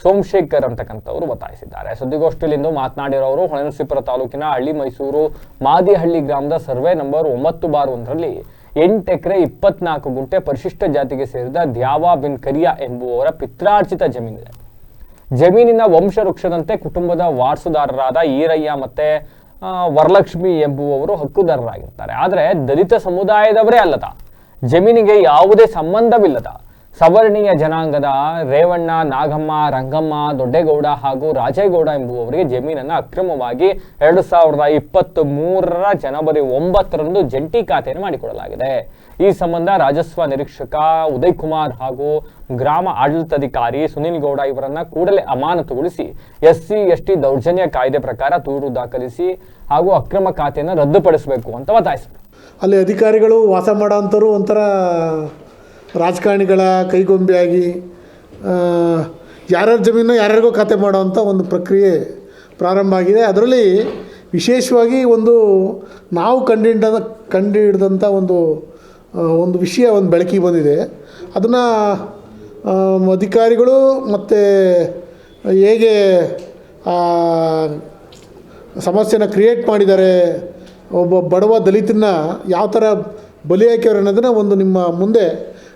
ಸೋಮಶೇಖರ್ ಅಂತಕ್ಕಂಥವ್ರು ಒತ್ತಾಯಿಸಿದ್ದಾರೆ. ಸುದ್ದಿಗೋಷ್ಠಿಯಲ್ಲಿಂದು ಮಾತನಾಡಿರೋರು ಹೊಳೆನರಸೀಪುರ ತಾಲೂಕಿನ ಹಳ್ಳಿ ಮೈಸೂರು ಮಾದಿಹಳ್ಳಿ ಗ್ರಾಮದ ಸರ್ವೆ ನಂಬರ್ 9/1ರಲ್ಲಿ 8 ಎಕರೆ 24 ಗುಂಟೆ ಪರಿಶಿಷ್ಟ ಜಾತಿಗೆ ಸೇರಿದ ದ್ಯಾವಾ ಬಿನ್ ಕರಿಯಾ ಎಂಬುವವರ ಪಿತ್ರಾರ್ಜಿತ ಜಮೀನಿದೆ. ಜಮೀನಿನ ವಂಶವೃಕ್ಷದಂತೆ ಕುಟುಂಬದ ವಾರಸುದಾರರಾದ ಈರಯ್ಯ ಮತ್ತೆ ವರಲಕ್ಷ್ಮಿ ಎಂಬುವವರು ಹಕ್ಕುದಾರರಾಗಿರ್ತಾರೆ. ಆದರೆ ದಲಿತ ಸಮುದಾಯದವರೇ ಅಲ್ಲದ, ಜಮೀನಿಗೆ ಯಾವುದೇ ಸಂಬಂಧವಿಲ್ಲದ ಸವರ್ಣೀಯ ಜನಾಂಗದ ರೇವಣ್ಣ, ನಾಗಮ್ಮ, ರಂಗಮ್ಮ, ದೊಡ್ಡೇಗೌಡ ಹಾಗೂ ರಾಜೇಗೌಡ ಎಂಬುವವರಿಗೆ ಜಮೀನನ್ನು ಅಕ್ರಮವಾಗಿ 2023 ಜನವರಿ 9ರಂದು ಜಂಟಿ ಖಾತೆಯನ್ನು ಮಾಡಿಕೊಡಲಾಗಿದೆ. ಈ ಸಂಬಂಧ ರಾಜಸ್ವ ನಿರೀಕ್ಷಕ ಉದಯ್ ಕುಮಾರ್ ಹಾಗೂ ಗ್ರಾಮ ಆಡಳಿತಾಧಿಕಾರಿ ಸುನಿಲ್ ಗೌಡ ಇವರನ್ನ ಕೂಡಲೇ ಅಮಾನತುಗೊಳಿಸಿ SC/ST ದೌರ್ಜನ್ಯ ಕಾಯ್ದೆ ಪ್ರಕಾರ ದೂರು ದಾಖಲಿಸಿ ಹಾಗೂ ಅಕ್ರಮ ಖಾತೆಯನ್ನು ರದ್ದುಪಡಿಸಬೇಕು ಅಂತ ಒತ್ತಾಯಿಸಿದರು. ಅಲ್ಲಿ ಅಧಿಕಾರಿಗಳು ವಾಸ ಮಾಡೋವಂಥವ್ರು ಒಂಥರ ರಾಜಕಾರಣಿಗಳ ಕೈಗೊಂಬೆಯಾಗಿ ಯಾರ್ಯಾರ ಜಮೀನು ಯಾರ್ಯಾರಿಗೋ ಖಾತೆ ಮಾಡೋವಂಥ ಒಂದು ಪ್ರಕ್ರಿಯೆ ಪ್ರಾರಂಭ ಆಗಿದೆ. ಅದರಲ್ಲಿ ವಿಶೇಷವಾಗಿ ನಾವು ಕಂಡು ಹಿಡಿದಂಥ ಒಂದು ವಿಷಯ ಬೆಳಕಿಗೆ ಬಂದಿದೆ. ಅದನ್ನು ಅಧಿಕಾರಿಗಳು ಮತ್ತು ಹೇಗೆ ಸಮಸ್ಯೆನ ಕ್ರಿಯೇಟ್ ಮಾಡಿದ್ದಾರೆ, ಒಬ್ಬ ಬಡವ ದಲಿತನ ಯಾವ ಥರ ಬಲಿ ಹಾಕ್ಯವ್ರು ಅನ್ನೋದನ್ನು ನಿಮ್ಮ ಮುಂದೆ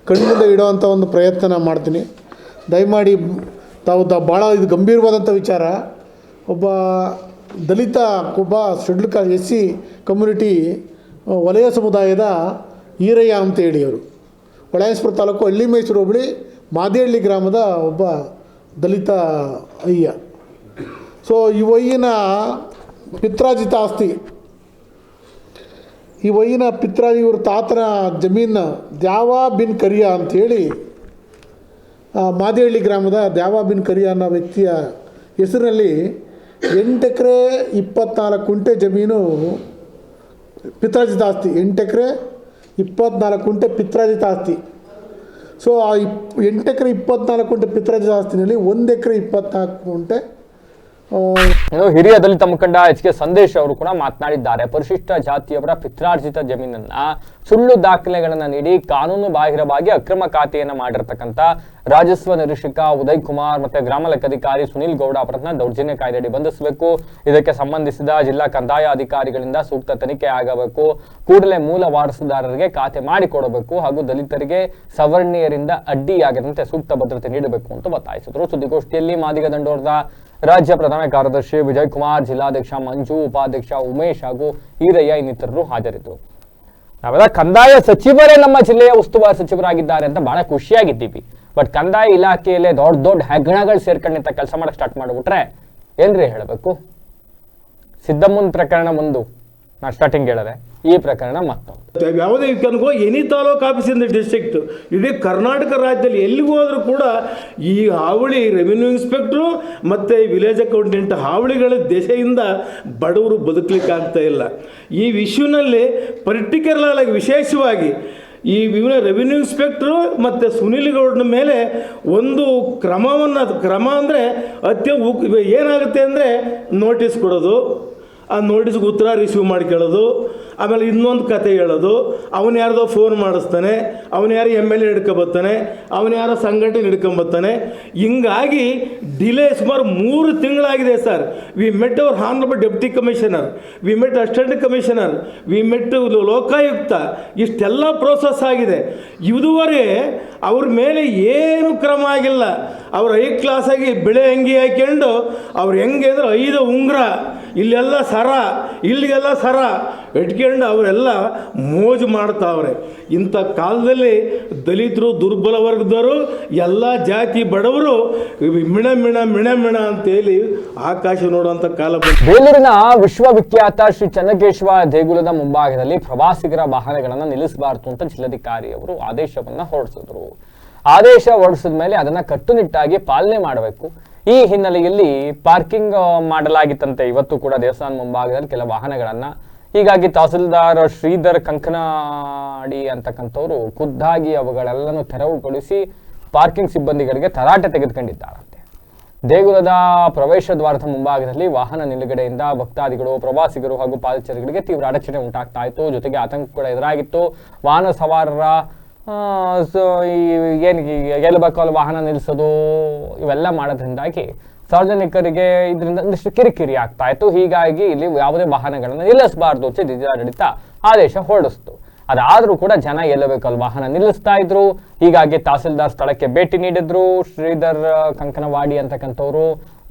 ಕಣ್ಮುಂದೆ ಇಡೋವಂಥ ಒಂದು ಪ್ರಯತ್ನ ಮಾಡ್ತೀನಿ. ದಯಮಾಡಿ ತಾವು ಭಾಳ ಇದು ಗಂಭೀರವಾದಂಥ ವಿಚಾರ. ಒಬ್ಬ ದಲಿತ, ಒಬ್ಬ ಶೆಡ್ಯೂಲ್ ಕಾಸ್ಟ್ SC ಕಮ್ಯುನಿಟಿ ವಲಯ ಸಮುದಾಯದ ಈರಯ್ಯ ಅಂತೇಳಿ ಅವರು ಹೊಳೆನರಸೀಪುರ ತಾಲೂಕು ಹಳ್ಳಿ ಮೈಸೂರು ಹೋಬಳಿ ಮಾದಿಹಳ್ಳಿ ಗ್ರಾಮದ ಒಬ್ಬ ದಲಿತ ಅಯ್ಯ. ಸೊ ಈ ವಯ್ಯನ ಪಿತ್ರಾರ್ಜಿತ ಆಸ್ತಿ, ಈ ವಯ್ಯನ ಇವ್ರ ತಾತನ ಜಮೀನು ದ್ಯಾವಾ ಬಿನ್ ಕರಿಯಾ ಅಂಥೇಳಿ ಮಾದಿಹಳ್ಳಿ ಗ್ರಾಮದ ದ್ಯಾವಾ ಬಿನ್ ಕರಿಯಾ ಅನ್ನೋ ವ್ಯಕ್ತಿಯ ಹೆಸರಿನಲ್ಲಿ 8 ಎಕರೆ 24 ಗುಂಟೆ ಜಮೀನು ಪಿತ್ರಾರ್ಜಿತ ಆಸ್ತಿ. 8 ಎಕರೆ 24 ಗುಂಟೆ ಪಿತ್ರಾರ್ಜಿತ ಆಸ್ತಿ. ಸೊ ಆ 8 ಎಕರೆ 24 ಗುಂಟೆ ಪಿತ್ರಾರ್ಜಿತ ಆಸ್ತಿನಲ್ಲಿ 1 ಎಕರೆ 24 ಗುಂಟೆ ಹಿರಿಯ ದಲಿತ ಮುಖಂಡ HK ಸಂದೇಶ್ ಅವರು ಕೂಡ ಮಾತನಾಡಿದ್ದಾರೆ. ಪರಿಶಿಷ್ಟ ಜಾತಿಯವರ ಪಿತ್ರಾರ್ಜಿತ ಜಮೀನನ್ನ ಸುಳ್ಳು ದಾಖಲೆಗಳನ್ನ ನೀಡಿ ಕಾನೂನು ಬಾಹಿರವಾಗಿ ಅಕ್ರಮ ಖಾತೆಯನ್ನ ಮಾಡಿರ್ತಕ್ಕಂಥ ರಾಜಸ್ವ ನಿರೀಕ್ಷಕ ಉದಯ್ ಕುಮಾರ್ ಮತ್ತೆ ಗ್ರಾಮ ಲೆಕ್ಕಾಧಿಕಾರಿ ಸುನಿಲ್ ಗೌಡ ಅವರನ್ನ ದೌರ್ಜನ್ಯ ಕಾಯ್ದೆಯಡಿ ಬಂಧಿಸಬೇಕು. ಇದಕ್ಕೆ ಸಂಬಂಧಿಸಿದ ಜಿಲ್ಲಾ ಕಂದಾಯ ಅಧಿಕಾರಿಗಳಿಂದ ಸೂಕ್ತ ತನಿಖೆ ಆಗಬೇಕು. ಕೂಡಲೇ ಮೂಲ ವಾರಸುದಾರರಿಗೆ ಖಾತೆ ಮಾಡಿಕೊಡಬೇಕು ಹಾಗೂ ದಲಿತರಿಗೆ ಸವರ್ಣೀಯರಿಂದ ಅಡ್ಡಿಯಾಗದಂತೆ ಸೂಕ್ತ ಭದ್ರತೆ ನೀಡಬೇಕು ಅಂತ ಒತ್ತಾಯಿಸಿದರು. ಸುದ್ದಿಗೋಷ್ಠಿಯಲ್ಲಿ ಮಾದಿಗ ದಂಡೋರದ ರಾಜ್ಯ ಪ್ರಧಾನ ಕಾರ್ಯದರ್ಶಿ ವಿಜಯ್ ಕುಮಾರ್, ಜಿಲ್ಲಾಧ್ಯಕ್ಷ ಮಂಜು, ಉಪಾಧ್ಯಕ್ಷ ಉಮೇಶ್ ಹಾಗೂ ಈರಯ್ಯ ಇನ್ನಿತರರು ಹಾಜರಿದ್ದರು. ನಾವೆಲ್ಲ ಕಂದಾಯ ಸಚಿವರೇ ನಮ್ಮ ಜಿಲ್ಲೆಯ ಉಸ್ತುವಾರಿ ಸಚಿವರಾಗಿದ್ದಾರೆ ಅಂತ ಬಹಳ ಖುಷಿಯಾಗಿದ್ದೀವಿ. ಬಟ್ ಕಂದಾಯ ಇಲಾಖೆಯಲ್ಲೇ ದೊಡ್ಡ ಹೆಗ್ಗಣಗಳು ಸೇರ್ಕೊಂಡಂತ ಕೆಲಸ ಮಾಡಕ್ ಸ್ಟಾರ್ಟ್ ಮಾಡಿಬಿಟ್ರೆ ಏನ್ರಿ ಹೇಳಬೇಕು? ಸಿದ್ದಮ್ಮನ ಪ್ರಕರಣ ಒಂದು ನಾ ಸ್ಟಾರ್ಟಿಂಗ್ ಹೇಳಿದೆ, ಈ ಪ್ರಕರಣ ಮತ್ತೊಂದು. ಯಾವುದೇ ಕನ್ಗೋ any taluk office in the district, ಇಡೀ ಕರ್ನಾಟಕ ರಾಜ್ಯದಲ್ಲಿ ಎಲ್ಲಿಗೂ ಹೋದರೂ ಕೂಡ ಈ ಹಾವಳಿ ರೆವಿನ್ಯೂ ಇನ್ಸ್ಪೆಕ್ಟ್ರು ಮತ್ತು ವಿಲೇಜ್ ಅಕೌಂಟೆಂಟ್ ಹಾವಳಿಗಳ ದೆಸೆಯಿಂದ ಬಡವರು ಬದುಕಲಿಕ್ಕೆ ಆಗ್ತಾ ಇಲ್ಲ. ಈ ವಿಷಯದಲ್ಲಿ ಪರ್ಟಿಕ್ಯುಲರ್ ಆಗಿ ವಿಶೇಷವಾಗಿ ಈ ರೆವಿನ್ಯೂ ಇನ್ಸ್ಪೆಕ್ಟ್ರು ಮತ್ತು ಸುನಿಲ್ ಗೌಡನ ಮೇಲೆ ಒಂದು ಕ್ರಮ ಅಂದರೆ ಏನಾಗುತ್ತೆ ಅಂದರೆ ನೋಟಿಸ್ ಕೊಡೋದು, ಆ ನೋಟಿಸ್ಗೆ ಉತ್ತರ ರಿಸೀವ್ ಮಾಡ್ಕೊಳ್ಳೋದು, ಆಮೇಲೆ ಇನ್ನೊಂದು ಕತೆ ಹೇಳೋದು, ಅವನು ಯಾರ್ದೋ ಫೋನ್ ಮಾಡಿಸ್ತಾನೆ, ಅವನು ಯಾರು MLA ಹಿಡ್ಕೊಬರ್ತಾನೆ, ಅವನು ಯಾರೋ ಸಂಘಟನೆ ಹಿಡ್ಕೊಂಬರ್ತಾನೆ. ಹಿಂಗಾಗಿ ಡಿಲೇ ಸುಮಾರು 3 ತಿಂಗಳಾಗಿದೆ sir. We met our honourable deputy commissioner, we met assistant commissioner, we met Lokayukta, ಇಷ್ಟೆಲ್ಲ ಪ್ರೋಸೆಸ್ ಆಗಿದೆ. ಇದುವರೆ ಅವ್ರ ಮೇಲೆ ಏನು ಕ್ರಮ ಆಗಿಲ್ಲ. ಅವ್ರು 5 ಕ್ಲಾಸಾಗಿ ಬೆಳೆ ಅಂಗಿ ಹಾಕ್ಕೊಂಡು ಅವ್ರು ಹೆಂಗೆ ಅಂದರೆ 5 ಉಂಗುರ, ಇಲ್ಲೆಲ್ಲ ಸರ, ಇಲ್ಲಿಗೆಲ್ಲ ಸರ ಇಟ್ಕೊಂಡು ಅವರೆಲ್ಲ ಮೋಜು ಮಾಡ್ತಾವ್ರೆ. ಇಂಥ ಕಾಲದಲ್ಲಿ ದಲಿತರು, ದುರ್ಬಲ ವರ್ಗದವರು, ಎಲ್ಲ ಜಾತಿ ಬಡವರು ಮಿಣ ಅಂತೇಳಿ ಆಕಾಶ ನೋಡುವಂಥ ಕಾಲ ಬಂತು. ಬೇಲೂರಿನ ವಿಶ್ವವಿಖ್ಯಾತ ಶ್ರೀ ಚನ್ನಕೇಶವ ದೇಗುಲದ ಮುಂಭಾಗದಲ್ಲಿ ಪ್ರವಾಸಿಗರ ವಾಹನಗಳನ್ನು ನಿಲ್ಲಿಸಬಾರದು ಅಂತ ಜಿಲ್ಲಾಧಿಕಾರಿ ಅವರು ಆದೇಶವನ್ನ ಹೊರಡಿಸಿದ್ರು. ಆದೇಶ ಹೊರಡಿಸಿದ ಮೇಲೆ ಅದನ್ನ ಕಟ್ಟುನಿಟ್ಟಾಗಿ ಪಾಲನೆ ಮಾಡಬೇಕು. ಈ ಹಿನ್ನೆಲೆಯಲ್ಲಿ ಪಾರ್ಕಿಂಗ್ ಮಾಡಲಾಗಿತ್ತಂತೆ ಇವತ್ತು ಕೂಡ ದೇವಸ್ಥಾನ ಮುಂಭಾಗದಲ್ಲಿ ಕೆಲ ವಾಹನಗಳನ್ನ. ಹೀಗಾಗಿ ತಹಸೀಲ್ದಾರ್ ಶ್ರೀಧರ್ ಕಂಕನಾಡಿ ಅಂತಕ್ಕಂಥವ್ರು ಖುದ್ದಾಗಿ ಅವುಗಳೆಲ್ಲನೂ ತೆರವುಗೊಳಿಸಿ ಪಾರ್ಕಿಂಗ್ ಸಿಬ್ಬಂದಿಗಳಿಗೆ ತರಾಟೆ ತೆಗೆದುಕೊಂಡಿದ್ದಾರಂತೆ. ದೇಗುಲದ ಪ್ರವೇಶ ದ್ವಾರದ ಮುಂಭಾಗದಲ್ಲಿ ವಾಹನ ನಿಲುಗಡೆಯಿಂದ ಭಕ್ತಾದಿಗಳು, ಪ್ರವಾಸಿಗರು ಹಾಗೂ ಪಾದಚಾರಿಗಳಿಗೆ ತೀವ್ರ ಅಡಚಣೆ ಉಂಟಾಗ್ತಾ ಇತ್ತು. ಜೊತೆಗೆ ಆತಂಕ ಕೂಡ ಎದುರಾಗಿತ್ತು. ವಾಹನ ಸವಾರರ ಸೊ ಈ ಏನು ಗೆಲ್ಲಬೇಕಲ್ಲ ವಾಹನ ನಿಲ್ಲಿಸೋದು ಇವೆಲ್ಲ ಮಾಡೋದ್ರಿಂದಾಗಿ ಸಾರ್ವಜನಿಕರಿಗೆ ಇದರಿಂದ ಒಂದಿಷ್ಟು ಕಿರಿಕಿರಿ ಆಗ್ತಾ ಇತ್ತು. ಹೀಗಾಗಿ ಇಲ್ಲಿ ಯಾವುದೇ ವಾಹನಗಳನ್ನು ನಿಲ್ಲಿಸಬಾರ್ದು ಅಂತ ಜಿಲ್ಲಾಡಳಿತ ಆದೇಶ ಹೊರಡಿಸ್ತು. ಅದಾದ್ರೂ ಕೂಡ ಜನ ಎಲ್ಲಬೇಕಲ್ಲ ವಾಹನ ನಿಲ್ಲಿಸ್ತಾ ಇದ್ರು. ಹೀಗಾಗಿ ತಹಸೀಲ್ದಾರ್ ಸ್ಥಳಕ್ಕೆ ಭೇಟಿ ನೀಡಿದ್ರು. ಶ್ರೀಧರ್ ಕಂಕನವಾಡಿ ಅಂತಕ್ಕಂಥವ್ರು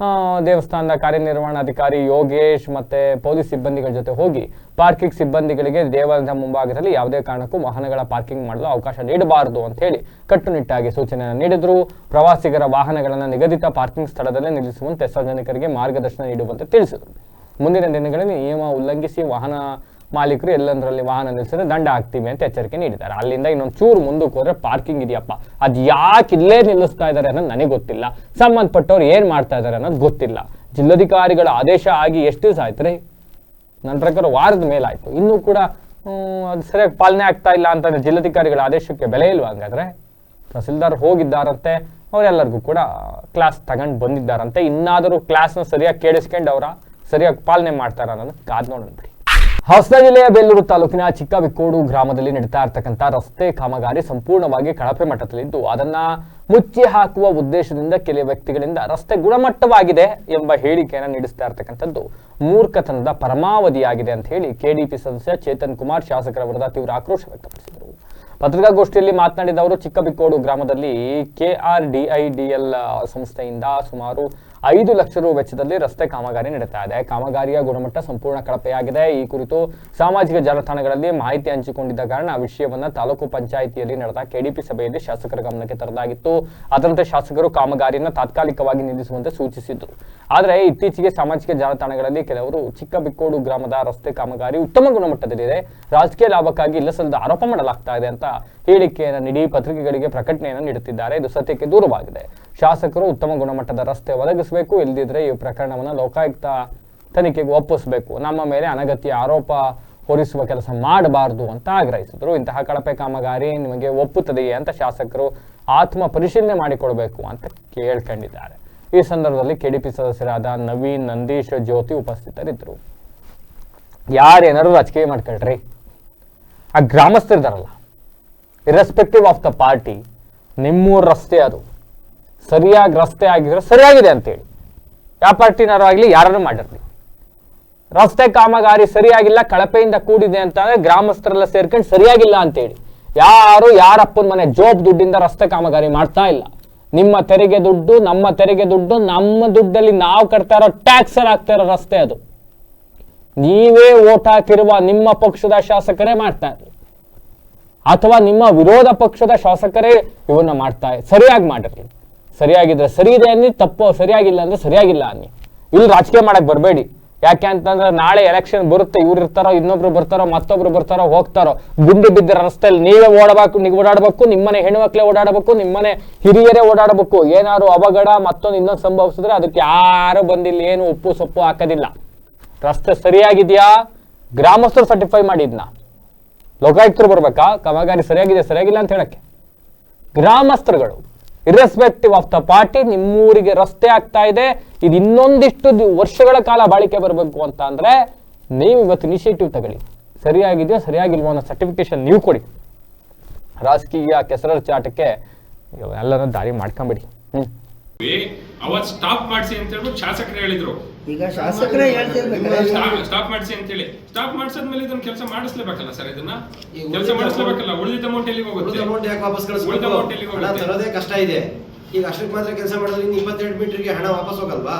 ದೇವಸ್ಥಾನದ ಕಾರ್ಯನಿರ್ವಹಣಾಧಿಕಾರಿ ಯೋಗೇಶ್ ಮತ್ತೆ ಪೊಲೀಸ್ ಸಿಬ್ಬಂದಿಗಳ ಜೊತೆ ಹೋಗಿ ಪಾರ್ಕಿಂಗ್ ಸಿಬ್ಬಂದಿಗಳಿಗೆ ದೇವಾಲಯದ ಮುಂಭಾಗದಲ್ಲಿ ಯಾವುದೇ ಕಾರಣಕ್ಕೂ ವಾಹನಗಳ ಪಾರ್ಕಿಂಗ್ ಮಾಡಲು ಅವಕಾಶ ನೀಡಬಾರದು ಅಂತ ಹೇಳಿ ಕಟ್ಟುನಿಟ್ಟಾಗಿ ಸೂಚನೆಯನ್ನು ನೀಡಿದ್ರು. ಪ್ರವಾಸಿಗರ ವಾಹನಗಳನ್ನು ನಿಗದಿತ ಪಾರ್ಕಿಂಗ್ ಸ್ಥಳದಲ್ಲೇ ನಿಲ್ಲಿಸುವಂತೆ ಸಾರ್ವಜನಿಕರಿಗೆ ಮಾರ್ಗದರ್ಶನ ನೀಡುವಂತೆ ತಿಳಿಸಿದರು. ಮುಂದಿನ ದಿನಗಳಲ್ಲಿ ನಿಯಮ ಉಲ್ಲಂಘಿಸಿ ವಾಹನ ಮಾಲೀಕರು ಎಲ್ಲಂದ್ರಲ್ಲಿ ವಾಹನ ನಿಲ್ಲಿಸಿದ್ರೆ ದಂಡ ಹಾಕ್ತೀವಿ ಅಂತ ಎಚ್ಚರಿಕೆ ನೀಡಿದ್ದಾರೆ. ಅಲ್ಲಿಂದ ಇನ್ನೊಂದು ಚೂರು ಮುಂದಕ್ಕೆ ಹೋದ್ರೆ ಪಾರ್ಕಿಂಗ್ ಇದೆಯಪ್ಪ, ಅದು ಯಾಕೆ ಇಲ್ಲೇ ನಿಲ್ಲಿಸ್ತಾ ಇದ್ದಾರೆ ಅನ್ನೋದು ನನಗೆ ಗೊತ್ತಿಲ್ಲ. ಸಂಬಂಧಪಟ್ಟವ್ರು ಏನು ಮಾಡ್ತಾ ಇದ್ದಾರೆ ಅನ್ನೋದು ಗೊತ್ತಿಲ್ಲ. ಜಿಲ್ಲಾಧಿಕಾರಿಗಳ ಆದೇಶ ಆಗಿ ಎಷ್ಟು ದಿವಸ ಆಯ್ತು ರೀ? ನನ್ನ ಪ್ರಕಾರ ವಾರದ ಮೇಲಾಯ್ತು, ಇನ್ನೂ ಕೂಡ ಅದು ಸರಿಯಾಗಿ ಪಾಲನೆ ಆಗ್ತಾ ಇಲ್ಲ ಅಂತಂದ್ರೆ ಜಿಲ್ಲಾಧಿಕಾರಿಗಳ ಆದೇಶಕ್ಕೆ ಬೆಲೆ ಇಲ್ವಾ? ಹಂಗಾದ್ರೆ ತಹಸೀಲ್ದಾರ್ ಹೋಗಿದ್ದಾರಂತೆ, ಅವರೆಲ್ಲರಿಗೂ ಕೂಡ ಕ್ಲಾಸ್ ತಗೊಂಡು ಬಂದಿದ್ದಾರಂತೆ. ಇನ್ನಾದರೂ ಕ್ಲಾಸ್ನ ಸರಿಯಾಗಿ ಕೇಳಿಸ್ಕೊಂಡು ಅವರ ಸರಿಯಾಗಿ ಪಾಲನೆ ಮಾಡ್ತಾರ ಅನ್ನೋದು ಕಾದ್ ನೋಡೋಣ ಬಿಡಿ. ಹಾಸನ ಜಿಲ್ಲೆಯ ಬೇಲೂರು ತಾಲೂಕಿನ ಚಿಕ್ಕಬಿಕ್ಕೋಡು ಗ್ರಾಮದಲ್ಲಿ ನಡೀತಾ ಇರತಕ್ಕಂಥ ರಸ್ತೆ ಕಾಮಗಾರಿ ಸಂಪೂರ್ಣವಾಗಿ ಕಳಪೆ ಮಟ್ಟದಲ್ಲಿದ್ದು ಅದನ್ನ ಮುಚ್ಚಿ ಹಾಕುವ ಉದ್ದೇಶದಿಂದ ಕೆಲವು ವ್ಯಕ್ತಿಗಳಿಂದ ರಸ್ತೆ ಗುಣಮಟ್ಟವಾಗಿದೆ ಎಂಬ ಹೇಳಿಕೆಯನ್ನು ನೀಡಿಸ್ತಾ ಇರತಕ್ಕಂಥದ್ದು ಮೂರ್ಖತನದ ಪರಮಾವಧಿಯಾಗಿದೆ ಅಂತ ಹೇಳಿ ಕೆಡಿಪಿ ಸದಸ್ಯ ಚೇತನ್ ಕುಮಾರ್ ಶಾಸಕರ ವಿರುದ್ಧ ತೀವ್ರ ಆಕ್ರೋಶ ವ್ಯಕ್ತಪಡಿಸಿದರು. ಪತ್ರಿಕಾಗೋಷ್ಠಿಯಲ್ಲಿ ಮಾತನಾಡಿದ ಅವರು, ಚಿಕ್ಕಬಿಕ್ಕೋಡು ಗ್ರಾಮದಲ್ಲಿ KRDIDL ಸಂಸ್ಥೆಯಿಂದ ಸುಮಾರು 5 ಲಕ್ಷ ರು ವೆಚ್ಚದಲ್ಲಿ ರಸ್ತೆ ಕಾಮಗಾರಿ ನಡೀತಾ ಇದೆ. ಕಾಮಗಾರಿಯ ಗುಣಮಟ್ಟ ಸಂಪೂರ್ಣ ಕಳಪೆಯಾಗಿದೆ. ಈ ಕುರಿತು ಸಾಮಾಜಿಕ ಜಾಲತಾಣಗಳಲ್ಲಿ ಮಾಹಿತಿ ಹಂಚಿಕೊಂಡಿದ್ದ ಕಾರಣ ವಿಷಯವನ್ನ ತಾಲೂಕು ಪಂಚಾಯಿತಿಯಲ್ಲಿ ನಡೆದ ಕೆಡಿಪಿ ಸಭೆಯಲ್ಲಿ ಶಾಸಕರ ಗಮನಕ್ಕೆ ತರಲಾಗಿತ್ತು. ಅದರಂತೆ ಶಾಸಕರು ಕಾಮಗಾರಿಯನ್ನು ತಾತ್ಕಾಲಿಕವಾಗಿ ನಿಲ್ಲಿಸುವಂತೆ ಸೂಚಿಸಿದ್ರು. ಆದರೆ ಇತ್ತೀಚೆಗೆ ಸಾಮಾಜಿಕ ಜಾಲತಾಣಗಳಲ್ಲಿ ಕೆಲವರು ಚಿಕ್ಕಬಿಕ್ಕೋಡು ಗ್ರಾಮದ ರಸ್ತೆ ಕಾಮಗಾರಿ ಉತ್ತಮ ಗುಣಮಟ್ಟದಲ್ಲಿದೆ, ರಾಜಕೀಯ ಲಾಭಕ್ಕಾಗಿ ಇಲ್ಲಸಲ್ಲದ ಆರೋಪ ಮಾಡಲಾಗ್ತಾ ಇದೆ ಅಂತ ಹೇಳಿಕೆಯನ್ನು ನೀಡಿ ಪತ್ರಿಕೆಗಳಿಗೆ ಪ್ರಕಟಣೆಯನ್ನು ನೀಡುತ್ತಿದ್ದಾರೆ. ಇದು ಸತ್ಯಕ್ಕೆ ದೂರವಾಗಿದೆ. ಶಾಸಕರು ಉತ್ತಮ ಗುಣಮಟ್ಟದ ರಸ್ತೆ ಒದಗಿಸಬೇಕು, ಇಲ್ಲದಿದ್ರೆ ಈ ಪ್ರಕರಣವನ್ನು ಲೋಕಾಯುಕ್ತ ತನಿಖೆಗೆ ಒಪ್ಪಿಸಬೇಕು. ನಮ್ಮ ಮೇಲೆ ಅನಗತ್ಯ ಆರೋಪ ಹೊರಿಸುವ ಕೆಲಸ ಮಾಡಬಾರದು ಅಂತ ಆಗ್ರಹಿಸಿದ್ರು. ಇಂತಹ ಕಳಪೆ ಕಾಮಗಾರಿ ನಿಮಗೆ ಒಪ್ಪುತ್ತದೆಯೇ ಅಂತ ಶಾಸಕರು ಆತ್ಮ ಪರಿಶೀಲನೆ ಮಾಡಿಕೊಳ್ಬೇಕು ಅಂತ ಕೇಳ್ಕೊಂಡಿದ್ದಾರೆ. ಈ ಸಂದರ್ಭದಲ್ಲಿ ಕೆಡಿಪಿ ಸದಸ್ಯರಾದ ನವೀನ್, ನಂದೀಶ್, ಜ್ಯೋತಿ ಉಪಸ್ಥಿತರಿದ್ದರು. ಯಾರೇನಾದ್ರು ರಾಜಕೀಯ ಮಾಡ್ಕೊಳ್ರಿ, ಆ ಗ್ರಾಮಸ್ಥರಿದಾರಲ್ಲ, ಇರ್ರೆಸ್ಪೆಕ್ಟಿವ್ ಆಫ್ ದ ಪಾರ್ಟಿ, ನಿಮ್ಮೂರ ರಸ್ತೆ ಅದು ಸರಿಯಾಗಿ ರಸ್ತೆ ಆಗಿದ್ರೆ ಸರಿಯಾಗಿದೆ ಅಂತೇಳಿ, ಯಾವ ಪಾರ್ಟಿನಾರು ಆಗಲಿ ಯಾರು ಮಾಡಿರ್ಲಿ, ರಸ್ತೆ ಕಾಮಗಾರಿ ಸರಿಯಾಗಿಲ್ಲ, ಕಳಪೆಯಿಂದ ಕೂಡಿದೆ ಅಂತಂದ್ರೆ ಗ್ರಾಮಸ್ಥರೆಲ್ಲ ಸೇರ್ಕೊಂಡು ಸರಿಯಾಗಿಲ್ಲ ಅಂತೇಳಿ ಯಾರು ಯಾರಪ್ಪನ ಮನೆ ಜೋಬ್ ದುಡ್ಡಿಂದ ರಸ್ತೆ ಕಾಮಗಾರಿ ಮಾಡ್ತಾ ಇಲ್ಲ. ನಿಮ್ಮ ತೆರಿಗೆ ದುಡ್ಡು, ನಮ್ಮ ತೆರಿಗೆ ದುಡ್ಡು, ನಮ್ಮ ದುಡ್ಡಲ್ಲಿ ನಾವು ಕಟ್ತಾ ಇರೋ ಟ್ಯಾಕ್ಸ್ ಆಗ್ತಾ ಇರೋ ರಸ್ತೆ ಅದು. ನೀವೇ ಓಟ್ ಹಾಕಿರುವ ನಿಮ್ಮ ಪಕ್ಷದ ಶಾಸಕರೇ ಮಾಡ್ತಾ ಇದ್ರು, ಅಥವಾ ನಿಮ್ಮ ವಿರೋಧ ಪಕ್ಷದ ಶಾಸಕರೇ ಇವನ್ನ ಮಾಡ್ತಾ ಸರಿಯಾಗಿ ಮಾಡಿರ್ಲಿ. ಸರಿಯಾಗಿದ್ರೆ ಸರಿ ಇದೆ ಅನ್ನಿ, ತಪ್ಪು ಸರಿಯಾಗಿಲ್ಲ ಅಂದ್ರೆ ಸರಿಯಾಗಿಲ್ಲ ಅನ್ನಿ. ಇಲ್ಲಿ ರಾಜಕೀಯ ಮಾಡಕ್ ಬರಬೇಡಿ. ಯಾಕೆ ಅಂತಂದ್ರೆ ನಾಳೆ ಎಲೆಕ್ಷನ್ ಬರುತ್ತೆ, ಇವ್ರು ಇರ್ತಾರೋ, ಇನ್ನೊಬ್ರು ಬರ್ತಾರೋ, ಮತ್ತೊಬ್ರು ಬರ್ತಾರೋ, ಹೋಗ್ತಾರೋ. ಗುಂಡಿ ಬಿದ್ದ ರಸ್ತೆಯಲ್ಲಿ ನೀವೇ ಓಡಾಡಬೇಕು, ನಿಮ್ಮನೆ ಹೆಣ್ಮಕ್ಳೇ ಓಡಾಡಬೇಕು, ನಿಮ್ಮನೆ ಹಿರಿಯರೇ ಓಡಾಡಬೇಕು. ಏನಾದ್ರು ಅವಘಡ ಮತ್ತೊಂದು ಇನ್ನೊಂದು ಸಂಭವಿಸಿದ್ರೆ ಅದಕ್ಕೆ ಯಾರು ಬಂದಿಲ್ಲ, ಏನು ಉಪ್ಪು ಸೊಪ್ಪು ಹಾಕೋದಿಲ್ಲ. ರಸ್ತೆ ಸರಿಯಾಗಿದ್ಯಾ, ಗ್ರಾಮಸ್ಥರು ಸರ್ಟಿಫೈ ಮಾಡಿದ್ನ, ಲೋಕಾಯುಕ್ತರು ಬರ್ಬೇಕಾ ಕಾಮಗಾರಿ ಸರಿಯಾಗಿದೆ ಸರಿಯಾಗಿಲ್ಲ ಅಂತ ಹೇಳಕ್ಕೆ? ಗ್ರಾಮಸ್ಥರುಗಳು ಇರ್ರೆಸ್ಪೆಕ್ಟಿವ್ ಆಫ್ ದ ಪಾರ್ಟಿ ನಿಮ್ಮೂರಿಗೆ ರಸ್ತೆ ಆಗ್ತಾ ಇದೆ, ಇದು ಇನ್ನೊಂದಿಷ್ಟು ವರ್ಷಗಳ ಕಾಲ ಬಾಳಿಕೆ ಬರಬೇಕು ಅಂತ ಅಂದ್ರೆ ನೀವು ಇವತ್ತು ಇನಿಷಿಯೇಟಿವ್ ತಗೊಳ್ಳಿ. ಸರಿಯಾಗಿದೆಯೋ ಸರಿಯಾಗಿಲ್ವೋ ಅನ್ನೋ ಸರ್ಟಿಫಿಕೇಶನ್ ನೀವು ಕೊಡಿ. ರಾಜಕೀಯ ಕೆಸರ ಚಾಟಕ್ಕೆ ಎಲ್ಲರೂ ದಾರಿ ಮಾಡ್ಕೊಂಬಿಡಿ. ಅವತ್ತು ಸ್ಟಾಪ್ ಮಾಡಿಸಿ ಅಂತ ಹೇಳ್ಬಿಟ್ಟು ಶಾಸಕರು ಹೇಳಿದ್ರು. ಈಗ ಶಾಸಕರೇ ಹೇಳ್ತಿರ್ಬೇಕು ಸ್ಟಾಪ್ ಮಾಡಿಸಿ ಅಂತ ಹೇಳಿ, ಸ್ಟಾಪ್ ಮಾಡಿಸಿದ್ಮೇಲೆ ಇದನ್ನ ಕೆಲಸ ಮಾಡಿಸ್ಲೇಬೇಕಲ್ಲ ಸರ್, ಇದನ್ನ ಕೆಲಸ ಮಾಡಿಸ್ಲೇಬೇಕಲ್ಲ. ಉಳಿದ ಅಮೌಂಟ್ ಎಲ್ಲಿಗೆ ಹೋಗುತ್ತೆ? ಅಮೌಂಟ್ ಯಾಕೆ ವಾಪಸ್ ಕಳಿಸ್ಬೇಕು? ಹಣ ತರೋದೇ ಕಷ್ಟ ಇದೆ. ಈಗ ಅಷ್ಟಕ್ಕೆ ಮಾತ್ರ ಕೆಲಸ ಮಾಡಿದ್ರೆ ಇನ್ನು 22 ಮೀಟರ್ಗೆ ಹಣ ವಾಪಸ್ ಹೋಗಲ್ವಾ?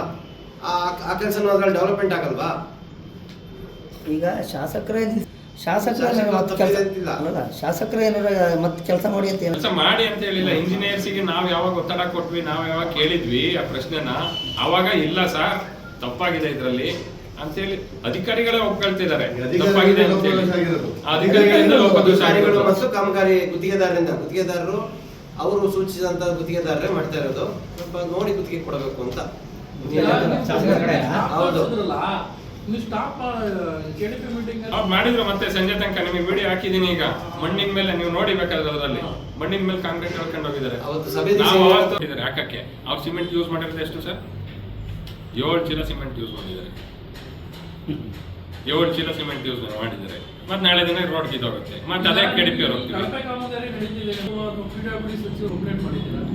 ಆ ಕೆಲಸ ಅದ್ರಲ್ಲಿ ಡೆವಲಪ್ಮೆಂಟ್ ಆಗಲ್ವಾ? ಈಗ ಶಾಸಕರೇ ಮತ್ತೆ ಕೆಲಸ ಮಾಡಿ ಅಂತ ಕೆಲಸ ಮಾಡಿ ಅಂತ ಹೇಳಿಲ್ಲ. ಇಂಜಿನಿಯರ್ಸಿಗೆ ನಾವ್ ಯಾವಾಗ ಒತ್ತಡ ಕೊಟ್ವಿ, ನಾವ್ ಯಾವಾಗ ಕೇಳಿದ್ವಿ ಆ ಪ್ರಶ್ನೆನ, ಅವಾಗ ಇಲ್ಲ ಸರ್ ತಪ್ಪಾಗಿದೆ ಇದ್ರಲ್ಲಿ ಅಂತೇಳಿ ಅಧಿಕಾರಿಗಳೇ ಒಪ್ಕೊಳ್ತಿದ್ದಾರೆ ತಪ್ಪಾಗಿದೆ ಅಂತ ಹೇಳಿ. ಅಧಿಕಾರಿಗಳಿಂದ ಲೋಪದೋಷ ಮತ್ತು ಕಾಮಗಾರಿ ಗುತ್ತಿಗೆದಾರರು ಅವರು ಸೂಚಿಸಿದಂತ ಗುತ್ತಿಗೆದಾರರೇ ಮಾಡ್ತಾ ಇರೋದು. ಸ್ವಲ್ಪ ನೋಡಿ ಗುತ್ತಿಗೆ ಕೊಡಬೇಕು ಅಂತ. ಹೌದು, ಮಾಡಿದ್ರು. ಮತ್ತೆ ಸಂಜೆ ತನಕ ನಿಮಗೆ ವಿಡಿಯೋ ಹಾಕಿದೀನಿ. ಈಗ ಮಣ್ಣಿನ ಮೇಲೆ ನೀವು ನೋಡಿ ಬೇಕಾದ್ರೆ ಅದರಲ್ಲಿ ಮಣ್ಣಿನ ಮೇಲೆ ಕಾಂಕ್ರೀಟ್ ಹಾಕೊಂಡು ಹೋಗಿದ್ದಾರೆ. ಹಾಕಕ್ಕೆ ಅವ್ರು ಸಿಮೆಂಟ್ ಯೂಸ್ ಮಾಡಿರೋದು ಎಷ್ಟು ಸರ್? 7 ಚೀಲ ಸಿಮೆಂಟ್ ಯೂಸ್ ಮಾಡಿದ್ದಾರೆ. 7 ಚೀಲ ಸಿಮೆಂಟ್ ಯೂಸ್ ಮಾಡಿದ್ದಾರೆ. ಮತ್ತೆ ನಾಳೆ ದಿನ ರೋಡ್ ಕಿತ್ತೋಗುತ್ತೆ, ಮತ್ತೆ ಅದೇ KDP ಅವ್ರು ಹೋಗ್ತೀವಿ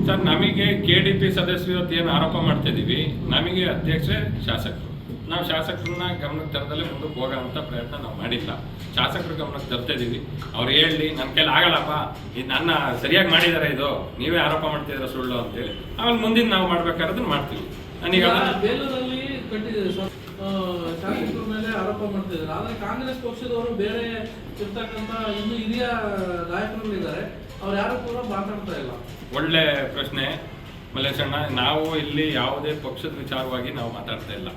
ಸರ್. ನಮಗೆ KDP ಸದಸ್ಯರು ಏನು ಆರೋಪ ಮಾಡ್ತಾ ಇದೀವಿ, ನಮಗೆ ಅಧ್ಯಕ್ಷರೇ ಶಾಸಕರು. ನಾವು ಶಾಸಕರನ್ನ ಗಮನಕ್ಕೆ ತರದಲ್ಲೇ ಮುಂದಕ್ಕೆ ಹೋಗೋಂಥ ಪ್ರಯತ್ನ ನಾವು ಮಾಡಿಲ್ಲ. ಶಾಸಕರು ಗಮನಕ್ಕೆ ತರ್ತಾ ಇದೀವಿ. ಅವ್ರು ಹೇಳಿ ನನ್ನ ಕೈಲಿ ಆಗಲ್ಲಪ್ಪ, ಇದು ನನ್ನ ಸರಿಯಾಗಿ ಮಾಡಿದ್ದಾರೆ, ಇದು ನೀವೇ ಆರೋಪ ಮಾಡ್ತಿದ್ದೀರ ಸುಳ್ಳು ಅಂತೇಳಿ, ಆಮೇಲೆ ಮುಂದಿನ ನಾವು ಮಾಡ್ಬೇಕಾದ್ರೆ ಮಾಡ್ತೀವಿ. ನನಗೆ ಬೇಲೂರಲ್ಲಿ ಕಟ್ಟಿದ್ದಾರೆ ಸರ್, ಶಾಸಕರ ಮೇಲೆ ಆರೋಪ ಮಾಡ್ತಿದ್ದಾರೆ. ಆದರೆ ಕಾಂಗ್ರೆಸ್ ಪಕ್ಷದವರು ಬೇರೆ ಇರ್ತಕ್ಕಂಥ ಇನ್ನು ಹಿರಿಯ ನಾಯಕರುಗಳಿದ್ದಾರೆ, ಅವ್ರು ಯಾರು ಕೂಡ ಮಾತಾಡ್ತಾ ಇಲ್ಲ. ಒಳ್ಳೆ ಪ್ರಶ್ನೆ ಮಲ್ಲೇಶಣ್ಣ. ನಾವು ಇಲ್ಲಿ ಯಾವುದೇ ಪಕ್ಷದ ವಿಚಾರವಾಗಿ ನಾವು ಮಾತಾಡ್ತಾ ಇಲ್ಲ.